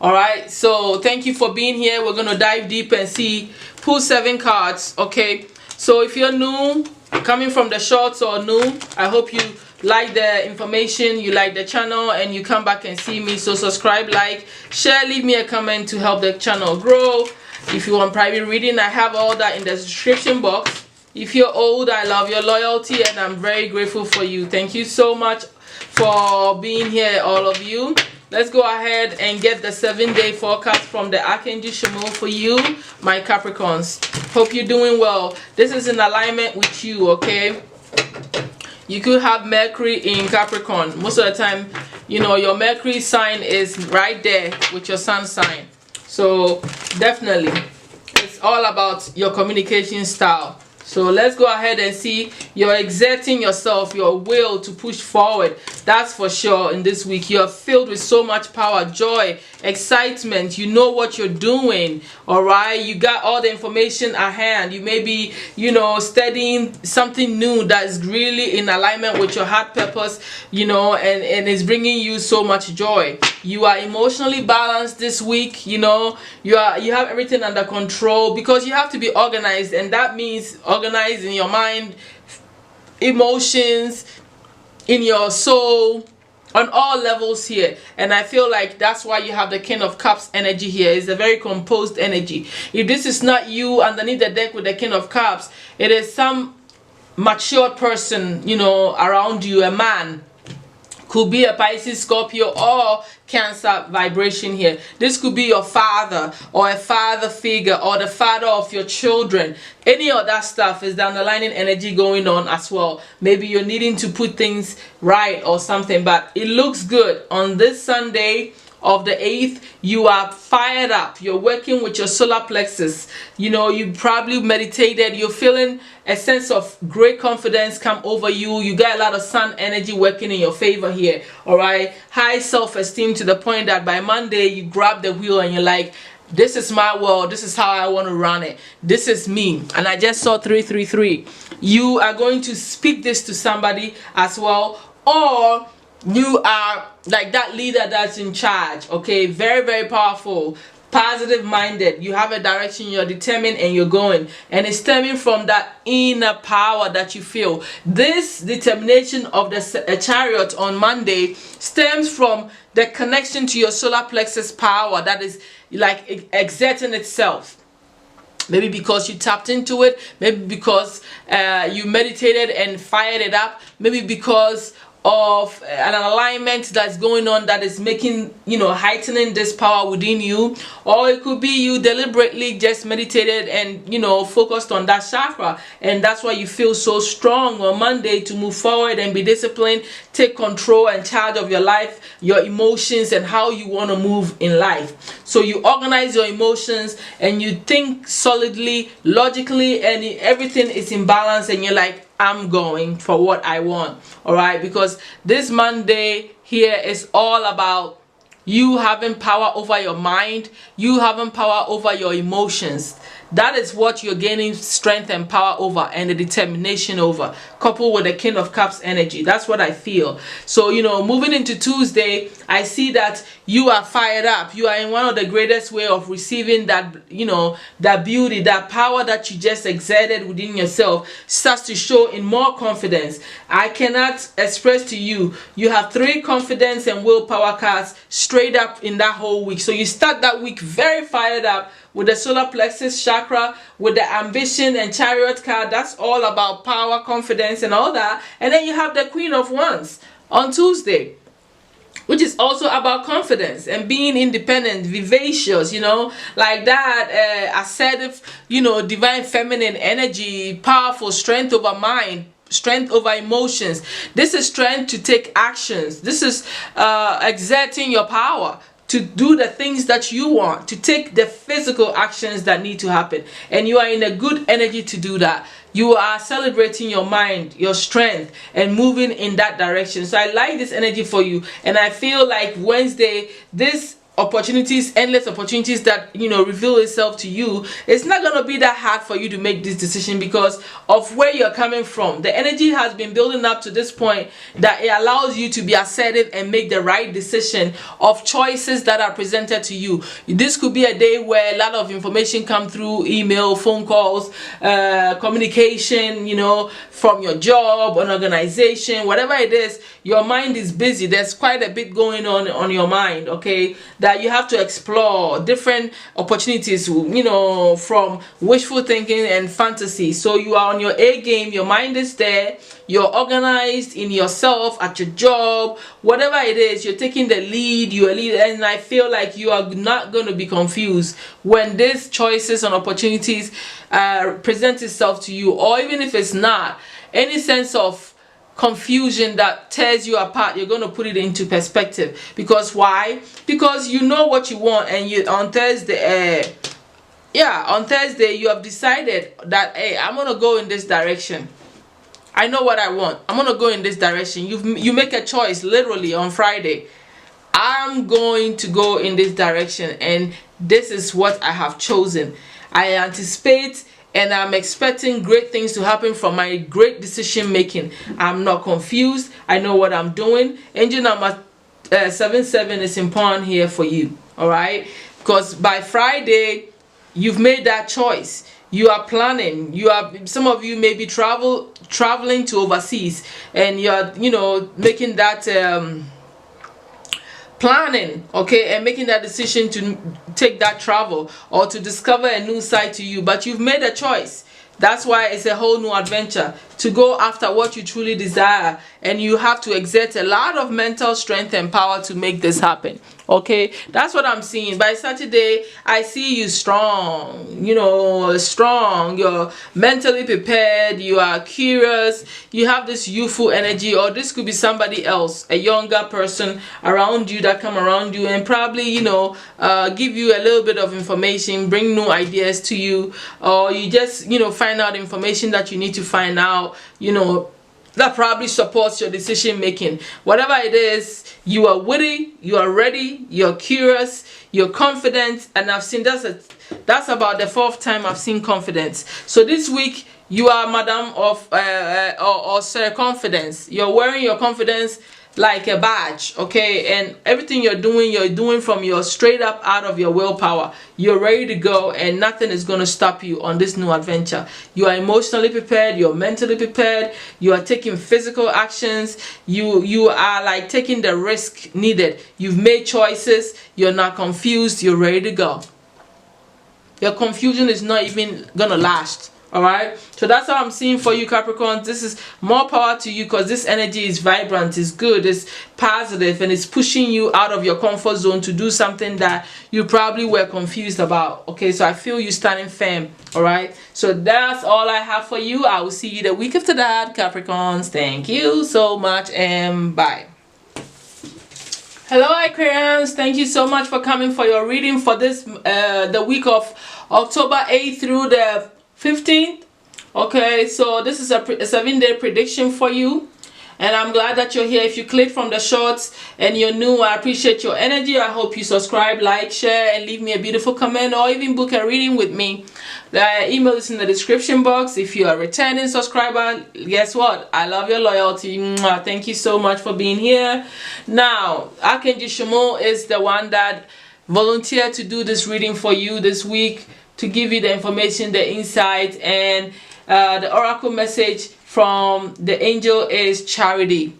Speaker 1: All right, so thank you for being here. We're gonna dive deep and see, pull 7 cards. Okay, so if you're new, coming from the shorts or new, I hope you like the information, you like the channel, and you come back and see me. So subscribe, like, share, leave me a comment to help the channel grow. If you want private reading, I have all that in the description box. If you're old, I love your loyalty, and I'm very grateful for you. Thank you so much for being here, all of you. Let's go ahead and get the 7-day forecast from the Archangel Shumal for you, my Capricorns. Hope you're doing well. This is in alignment with you, okay? You could have Mercury in Capricorn. Most of the time, you know, your Mercury sign is right there with your sun sign. So definitely, it's all about your communication style. So let's go ahead and see. You're exerting yourself, your will to push forward. That's for sure. In this week, you're filled with so much power, joy, excitement. You know what you're doing. All right, you got all the information at hand. You may be, you know, studying something new that is really in alignment with your heart purpose, you know, and it's bringing you so much joy. You are emotionally balanced this week. You know, you have everything under control, because you have to be organized, and that means organized in your mind, emotions, in your soul, on all levels here. And I feel like that's why you have the King of Cups energy here. It's a very composed energy. If this is not you underneath the deck with the King of Cups, it is some mature person, you know, around you, a man. Could be a Pisces, Scorpio, or Cancer vibration here. This could be your father, or a father figure, or the father of your children. Any of that stuff is the underlying energy going on as well. Maybe you're needing to put things right or something, but it looks good. On this Sunday of the 8th, you are fired up. You're working with your solar plexus. You know, you probably meditated. You're feeling a sense of great confidence come over you. You got a lot of sun energy working in your favor here. All right, high self-esteem to the point that by Monday you grab the wheel and you're like, this is my world. This is how I want to run it. This is me. And I just saw 333. You are going to speak this to somebody as well, or you are like that leader that's in charge. Okay, very, very powerful, positive minded. You have a direction, you're determined, and you're going, and it's stemming from that inner power that you feel. This determination of the Chariot on Monday stems from the connection to your solar plexus power that is like exerting itself. Maybe because you tapped into it, maybe because you meditated and fired it up, maybe because of an alignment that's going on that is making, heightening this power within you. Or it could be you deliberately just meditated and, focused on that chakra, and that's why you feel so strong on Monday to move forward and be disciplined, take control and charge of your life, your emotions, and how you want to move in life. So you organize your emotions and you think solidly, logically, and everything is in balance, and you're like, I'm going for what I want. All right, because this Monday here is all about you having power over your mind, you having power over your emotions. That is what you're gaining strength and power over, and the determination over, coupled with the King of Cups energy. That's what I feel. So, moving into Tuesday, I see that you are fired up. You are in one of the greatest way of receiving that, that beauty, that power that you just exerted within yourself starts to show in more confidence. I cannot express to you, you have 3 confidence and willpower cards straight up in that whole week. So you start that week very fired up with the solar plexus chakra, with the ambition and chariot card. That's all about power, confidence, and all that. And then you have the Queen of Wands on Tuesday, which is also about confidence and being independent, vivacious, like that, assertive, divine feminine energy, powerful, strength over mind, strength over emotions. This is strength to take actions. This is exerting your power to do the things that you want, to take the physical actions that need to happen. And you are in a good energy to do that. You are celebrating your mind, your strength, and moving in that direction. So I like this energy for you. And I feel like Wednesday, this opportunities, endless opportunities that reveal itself to you, it's not going to be that hard for you to make this decision because of where you're coming from. The energy has been building up to this point that it allows you to be assertive and make the right decision of choices that are presented to you. This could be a day where a lot of information come through email, phone calls, communication, from your job, an organization, whatever it is. Your mind is busy. There's quite a bit going on your mind, okay, that you have to explore different opportunities, from wishful thinking and fantasy. So you are on your A game, your mind is there, you're organized in yourself, at your job, whatever it is, you're taking the lead, you're a leader, and I feel like you are not going to be confused when these choices and opportunities present itself to you, or even if it's not, any sense of confusion that tears you apart, you're going to put it into perspective. Because why? Because you know what you want, and on Thursday you have decided that, hey, I'm going to go in this direction. I know what I want. I'm going to go in this direction. You make a choice literally on Friday. I'm going to go in this direction, and this is what I have chosen. I anticipate and I'm expecting great things to happen from my great decision making. I'm not confused. I know what I'm doing. Angel number 77 is in pawn here for you. All right, because by Friday you've made that choice. You are planning. Some of you may be traveling to overseas, and you're making that planning, okay, and making that decision to take that travel or to discover a new side to you. But you've made a choice. That's why it's a whole new adventure to go after what you truly desire, and you have to exert a lot of mental strength and power to make this happen. Okay, that's what I'm seeing. By Saturday, I see you strong, strong. You're mentally prepared. You are curious. You have this youthful energy, or this could be somebody else, a younger person around you that come around you and probably, give you a little bit of information, bring new ideas to you, or you just, find out information that you need to find out, that probably supports your decision making. Whatever it is, you are witty, you are ready, you're curious, you're confident, and I've seen that's about the 4th time I've seen confidence. So this week you are Madam of or Sir Confidence. You're wearing your confidence like a badge, okay, and everything you're doing from your straight up out of your willpower. You're ready to go, and nothing is going to stop you on this new adventure. You are emotionally prepared, you're mentally prepared, you are taking physical actions, you are like taking the risk needed. You've made choices, you're not confused, you're ready to go. Your confusion is not even gonna last. All right, so that's how I'm seeing for you, Capricorn. This is more power to you, because this energy is vibrant, it's good, it's positive, and it's pushing you out of your comfort zone to do something that you probably were confused about. Okay, so I feel you standing firm. All right, so that's all I have for you. I will see you the week after that, Capricorns. Thank you so much, and bye. Hello, Aquarians. Thank you so much for coming for your reading for this the week of October 8th through the 15th. Okay, so this is a 7-day prediction for you, and I'm glad that you're here. If you click from the shorts and you're new, I appreciate your energy. I hope you subscribe, like, share, and leave me a beautiful comment, or even book a reading with me. The email is in the description box. If you are a returning subscriber, guess what? I love your loyalty. Mwah. Thank you so much for being here. Now, Archangel Shamo is the one that volunteered to do this reading for you this week, to give you the information, the insight, and the oracle message from the angel is charity.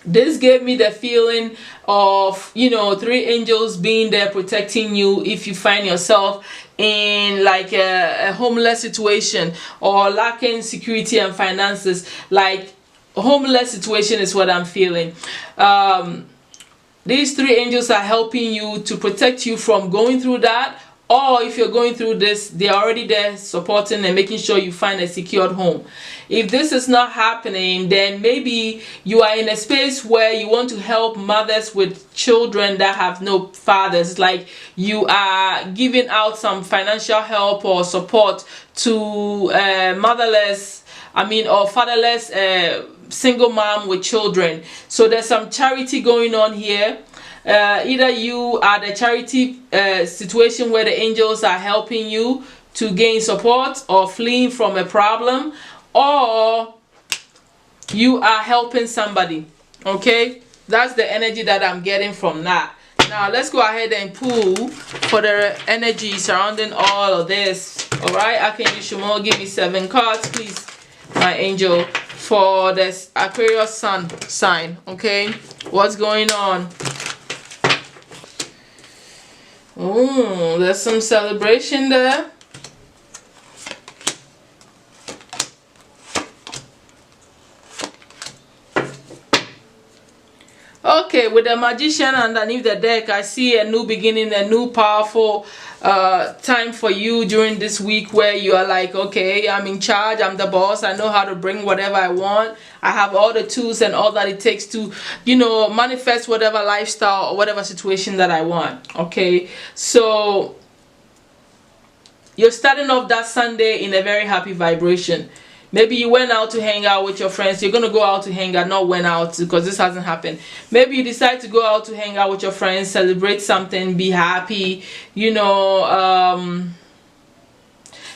Speaker 1: This gave me the feeling of, you know, 3 angels being there protecting you if you find yourself in like a homeless situation or lacking security and finances. Like homeless situation is what I'm feeling. These 3 angels are helping you to protect you from going through that, or if you're going through this, they're already there supporting and making sure you find a secured home. If this is not happening, then maybe you are in a space where you want to help mothers with children that have no fathers. Like you are giving out some financial help or support to motherless, or fatherless single mom with children. So there's some charity going on here. Either you are the charity situation where the angels are helping you to gain support or fleeing from a problem, or you are helping somebody. Okay, that's the energy that I'm getting from that. Now let's go ahead and pull for the energy surrounding all of this. All right, Archangel Shamo, give me 7 cards, please, my angel, for this Aquarius sun sign. Okay, what's going on? Oh, there's some celebration there. Okay, with the Magician underneath the deck, I see a new beginning, a new powerful time for you during this week, where you are like, okay, I'm in charge, I'm the boss, I know how to bring whatever I want, I have all the tools and all that it takes to, you know, manifest whatever lifestyle or whatever situation that I want. Okay, so you're starting off that Sunday in a very happy vibration. Maybe you went out to hang out with your friends. You're going to go out to hang out, not went out, because this hasn't happened. Maybe you decide to go out to hang out with your friends, celebrate something, be happy, you know,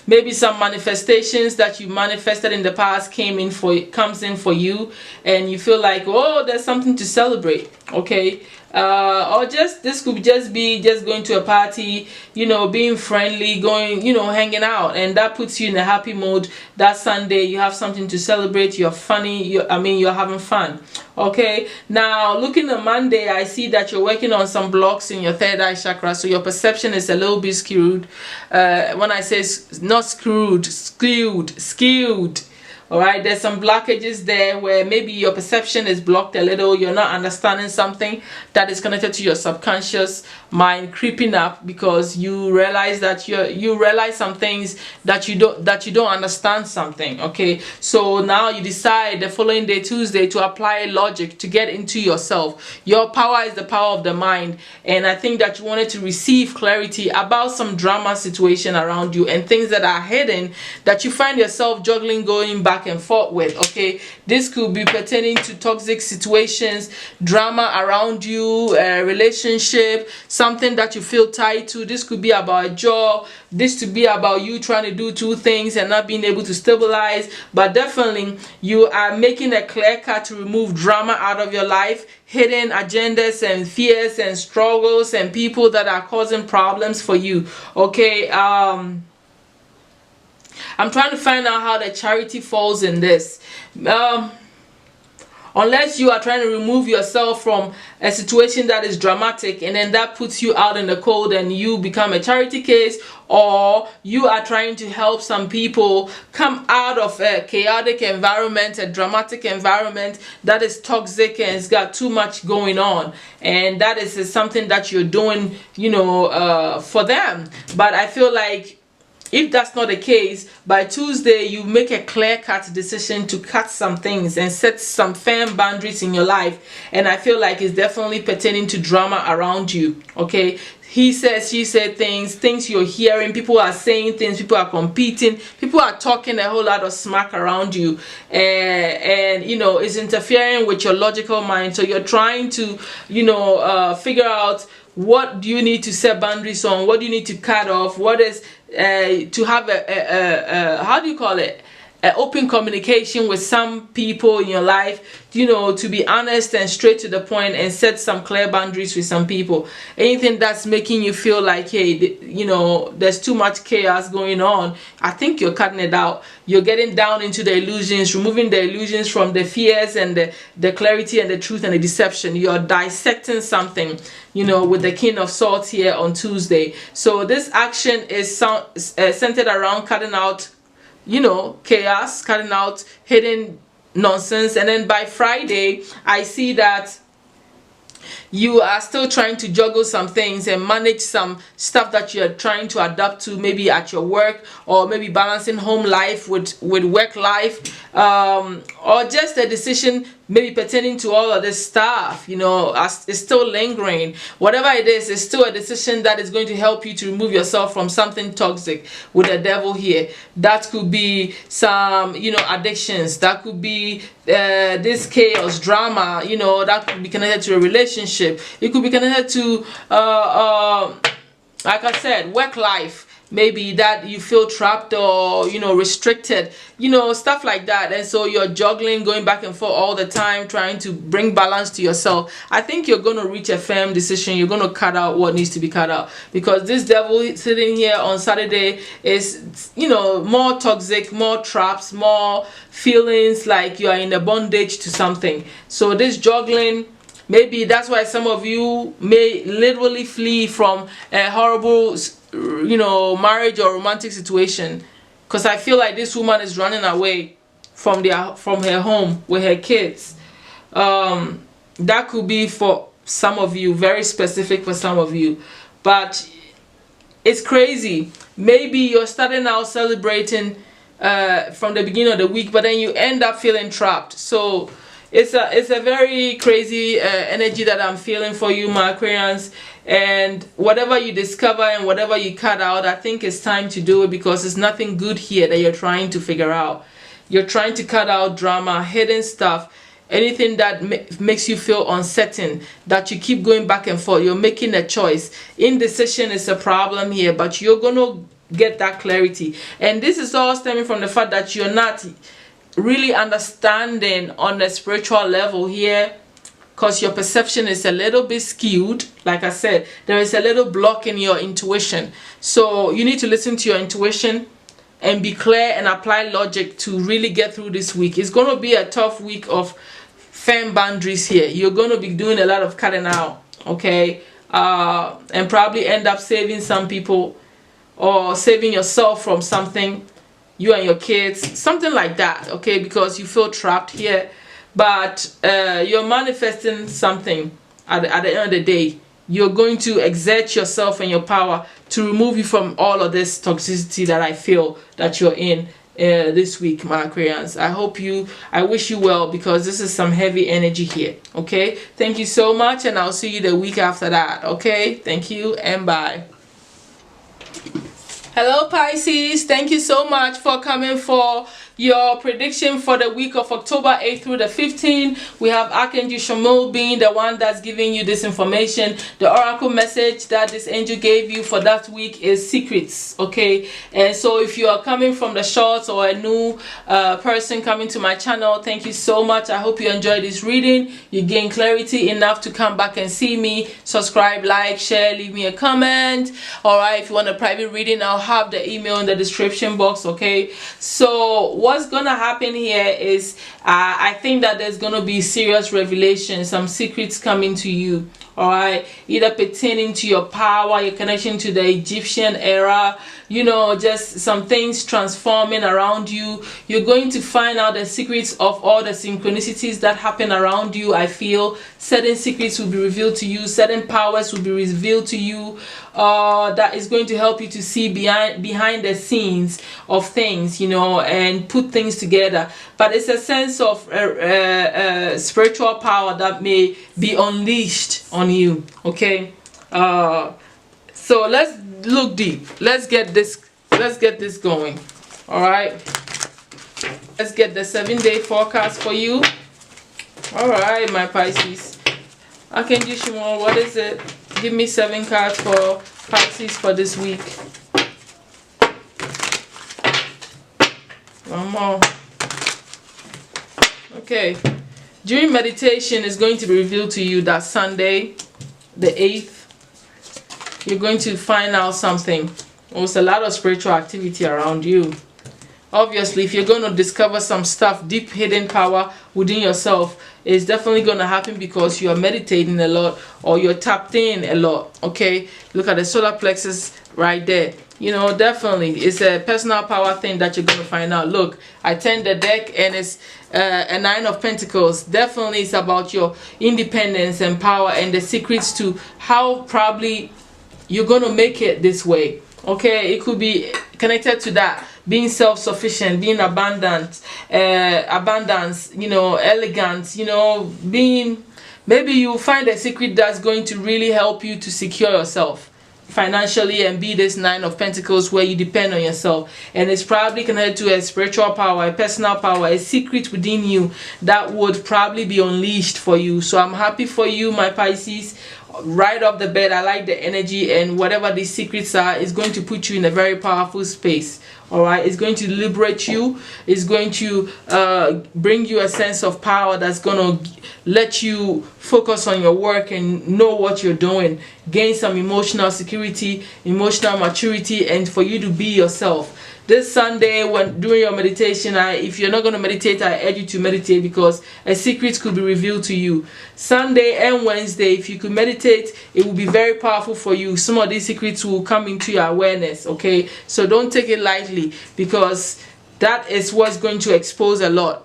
Speaker 1: maybe some manifestations that you manifested in the past comes in for you, and you feel like, oh, there's something to celebrate. Okay, or this could just be going to a party, you know, being friendly, going, you know, hanging out, and that puts you in a happy mood. That Sunday you have something to celebrate, you're funny, you're having fun. Okay, now looking at Monday, I see that you're working on some blocks in your 3rd eye chakra, so your perception is a little bit skewed. When I say not screwed, skewed. All right, there's some blockages there where maybe your perception is blocked a little. You're not understanding something that is connected to your subconscious mind creeping up, because you realize that you realize some things that you don't understand something. Okay, so now you decide the following day, Tuesday, to apply logic to get into yourself. Your power is the power of the mind, and I think that you wanted to receive clarity about some drama situation around you and things that are hidden that you find yourself juggling, going back and forth with. Okay, this could be pertaining to toxic situations, drama around you, relationship, something that you feel tied to. This could be about a job. This could be about you trying to do 2 things and not being able to stabilize. But definitely you are making a clear cut to remove drama out of your life, hidden agendas and fears and struggles and people that are causing problems for you. Okay, I'm trying to find out how the charity falls in this. unless you are trying to remove yourself from a situation that is dramatic, and then that puts you out in the cold and you become a charity case, or you are trying to help some people come out of a chaotic environment, a dramatic environment that is toxic and it's got too much going on, and that is something that you're doing, you know, for them. But I feel like if that's not the case, by Tuesday you make a clear-cut decision to cut some things and set some firm boundaries in your life. And I feel like it's definitely pertaining to drama around you. Okay, he says, she said, things you're hearing, people are saying things, people are competing, people are talking a whole lot of smack around you, and you know, it's interfering with your logical mind. So you're trying to, you know, figure out what do you need to set boundaries on, what do you need to cut off, what is to have a how do you call it, an open communication with some people in your life, you know, to be honest and straight to the point and set some clear boundaries with some people. Anything that's making you feel like, hey, you know, there's too much chaos going on, I think you're cutting it out. You're getting down into the illusions, removing the illusions from the fears and the clarity and the truth and the deception. You're dissecting something, you know, with the King of Swords here on Tuesday. So this action is centered around cutting out, you know, chaos, cutting out hidden nonsense. And then by Friday, I see that you are still trying to juggle some things and manage some stuff that you're trying to adapt to, maybe at your work, or maybe balancing home life with work life, or just a decision maybe pertaining to all of this stuff, you know, as it's still lingering. Whatever it is, it's still a decision that is going to help you to remove yourself from something toxic with the devil here. That could be some, you know, addictions, that could be this chaos, drama, you know, that could be connected to a relationship, it could be connected to like I said, work life. Maybe that you feel trapped or, you know, restricted, you know, stuff like that. And so you're juggling, going back and forth all the time, trying to bring balance to yourself. I think you're going to reach a firm decision. You're going to cut out what needs to be cut out, because this devil sitting here on Saturday is, you know, more toxic, more traps, more feelings like you are in a bondage to something. So this juggling, maybe that's why some of you may literally flee from a horrible, you know, marriage or romantic situation, because I feel like this woman is running away from her home with her kids. That could be for some of you, very specific for some of you, but it's crazy. Maybe you're starting out celebrating from the beginning of the week, but then you end up feeling trapped. So it's a very crazy energy that I'm feeling for you, my Aquarians. And whatever you discover and whatever you cut out, I think it's time to do it, because there's nothing good here that you're trying to figure out. You're trying to cut out drama, hidden stuff, anything that makes you feel uncertain, that you keep going back and forth. You're making a choice. Indecision is a problem here, but you're going to get that clarity. And this is all stemming from the fact that you're not really understanding on the spiritual level here, because your perception is a little bit skewed. Like I said, there is a little block in your intuition. So you need to listen to your intuition and be clear and apply logic to really get through this week. It's going to be a tough week of firm boundaries here. You're going to be doing a lot of cutting out, okay? And probably end up saving some people or saving yourself from something, you and your kids, something like that, okay? Because you feel trapped here. But you're manifesting something at the end of the day. You're going to exert yourself and your power to remove you from all of this toxicity that I feel that you're in this week, my Aquarians. I wish you well, because this is some heavy energy here, okay? Thank you so much, and I'll see you the week after that, okay? Thank you, and bye. Hello, Pisces. Thank you so much for coming for your prediction for the week of October 8th through the 15th. We have Archangel Shamuel being the one that's giving you this information. The oracle message that this angel gave you for that week is secrets, okay? And so if you are coming from the shorts or a new person coming to my channel, thank you so much. I hope you enjoyed this reading. You gain clarity enough to come back and see me. Subscribe, like, share, leave me a comment. All right, if you want a private reading, I'll have the email in the description box. Okay, so what's gonna happen here is I think that there's gonna be serious revelation, some secrets coming to you. All right, either pertaining to your power, your connection to the Egyptian era, you know, just some things transforming around you. You're going to find out the secrets of all the synchronicities that happen around you. I feel certain secrets will be revealed to you, certain powers will be revealed to you, that is going to help you to see behind the scenes of things, you know, and put things together. But it's a sense of spiritual power that may be unleashed on you. Okay, so let's look deep. Let's get this going. All right, let's get the 7-day forecast for you. All right, my Pisces. Shimon, what is it? Give me 7 cards for Pisces for this week. One more. Okay, during meditation, it's going to be revealed to you that Sunday, the 8th, you're going to find out something. There's a lot of spiritual activity around you. Obviously, if you're going to discover some stuff, deep hidden power within yourself, it's definitely going to happen because you are meditating a lot or you're tapped in a lot. Okay, look at the solar plexus right there. You know, definitely it's a personal power thing that you're going to find out. Look, I turned the deck and it's a 9 of Pentacles. Definitely it's about your independence and power and the secrets to how probably you're going to make it this way. Okay, it could be connected to that, being self-sufficient, being abundance, you know, elegant, you know, being, maybe you find a secret that's going to really help you to secure yourself financially and be this 9 of Pentacles where you depend on yourself. And it's probably connected to a spiritual power, a personal power, a secret within you that would probably be unleashed for you. So I'm happy for you, my Pisces. Right off the bed, I like the energy, and whatever these secrets are is going to put you in a very powerful space. All right, it's going to liberate you. It's going to bring you a sense of power that's going to let you focus on your work and know what you're doing, gain some emotional security, emotional maturity, and for you to be yourself. This Sunday, when during your meditation, if you're not going to meditate, I urge you to meditate because a secret could be revealed to you. Sunday and Wednesday, if you could meditate, it will be very powerful for you. Some of these secrets will come into your awareness. Okay, so don't take it lightly because that is what's going to expose a lot.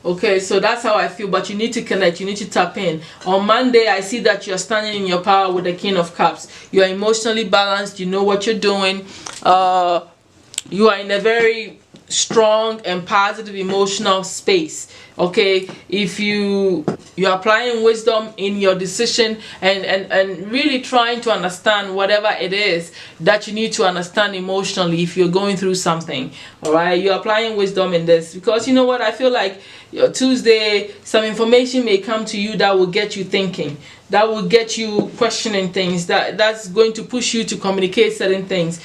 Speaker 1: Okay, so that's how I feel, but you need to connect, you need to tap in. On Monday, I see that you're standing in your power with the King of Cups. You are emotionally balanced, you know what you're doing. You are in a very strong and positive emotional space. Okay, if you're applying wisdom in your decision and really trying to understand whatever it is that you need to understand emotionally if you're going through something. All right, you're applying wisdom in this because you know what, I feel like your Tuesday, some information may come to you that will get you thinking, that will get you questioning things, that's going to push you to communicate certain things.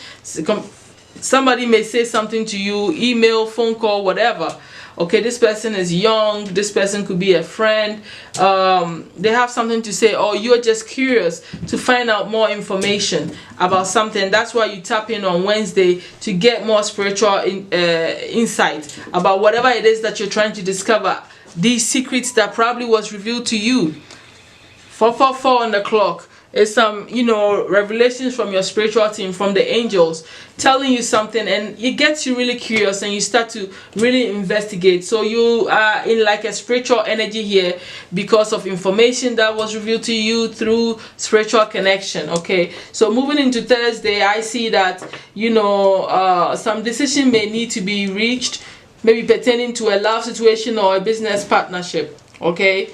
Speaker 1: Somebody may say something to you, email, phone call, whatever. Okay, this person is young, this person could be a friend, they have something to say, or you're just curious to find out more information about something. That's why you tap in on Wednesday to get more spiritual insight about whatever it is that you're trying to discover, these secrets that probably was revealed to you. 444 on the clock. It's some, you know, revelations from your spiritual team, from the angels, telling you something, and it gets you really curious and you start to really investigate. So you are in like a spiritual energy here because of information that was revealed to you through spiritual connection. Okay, so moving into Thursday, I see that, you know, some decision may need to be reached, maybe pertaining to a love situation or a business partnership. Okay,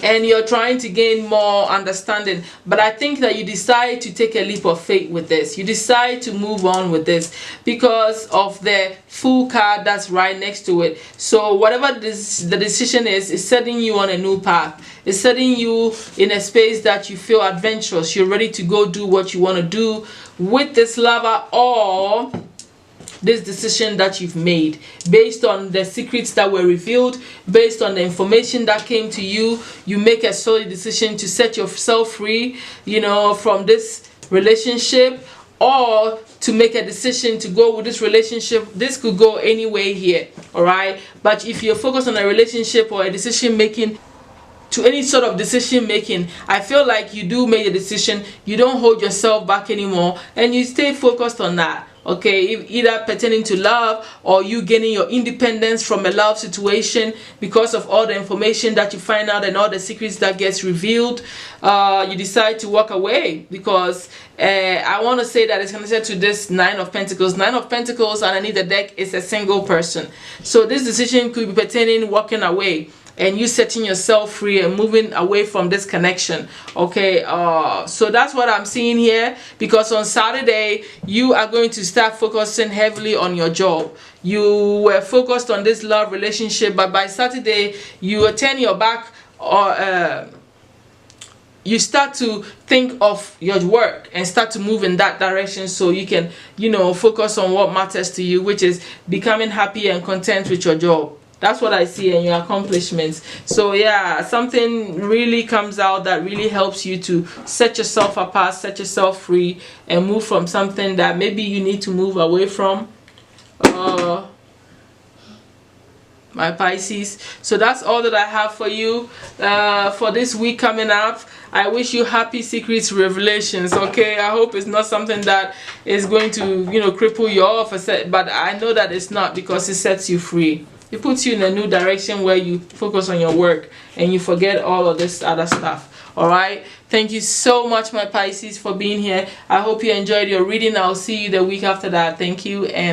Speaker 1: and you're trying to gain more understanding, but I think that you decide to take a leap of faith with this. You decide to move on with this because of the Fool card that's right next to it. So whatever the decision is setting you on a new path. It's setting you in a space that you feel adventurous. You're ready to go do what you want to do with this lover, or this decision that you've made, based on the secrets that were revealed, based on the information that came to you. You make a solid decision to set yourself free, from this relationship, or to make a decision to go with this relationship. This could go any way here, all right? But if you're focused on a relationship or a decision making, to any sort of decision making, I feel like you do make a decision, you don't hold yourself back anymore, and you stay focused on that. Okay, either pertaining to love, or you gaining your independence from a love situation because of all the information that you find out and all the secrets that gets revealed. You decide to walk away because I want to say that it's connected to this Nine of Pentacles. Nine of Pentacles underneath the deck is a single person. So this decision could be pertaining walking away and you setting yourself free and moving away from this connection. Okay, so that's what I'm seeing here, because on Saturday you are going to start focusing heavily on your job. You were focused on this love relationship, but by Saturday you will turn your back, or you start to think of your work and start to move in that direction, so you can focus on what matters to you, which is becoming happy and content with your job. That's what I see in your accomplishments. So yeah, something really comes out that really helps you to set yourself apart, set yourself free, and move from something that maybe you need to move away from. My Pisces. So that's all that I have for you for this week coming up. I wish you happy secrets revelations. Okay, I hope it's not something that is going to cripple you off, but I know that it's not, because it sets you free. It puts you in a new direction where you focus on your work and you forget all of this other stuff. All right, thank you so much, my Pisces, for being here. I hope you enjoyed your reading. I'll see you the week after that. Thank you, and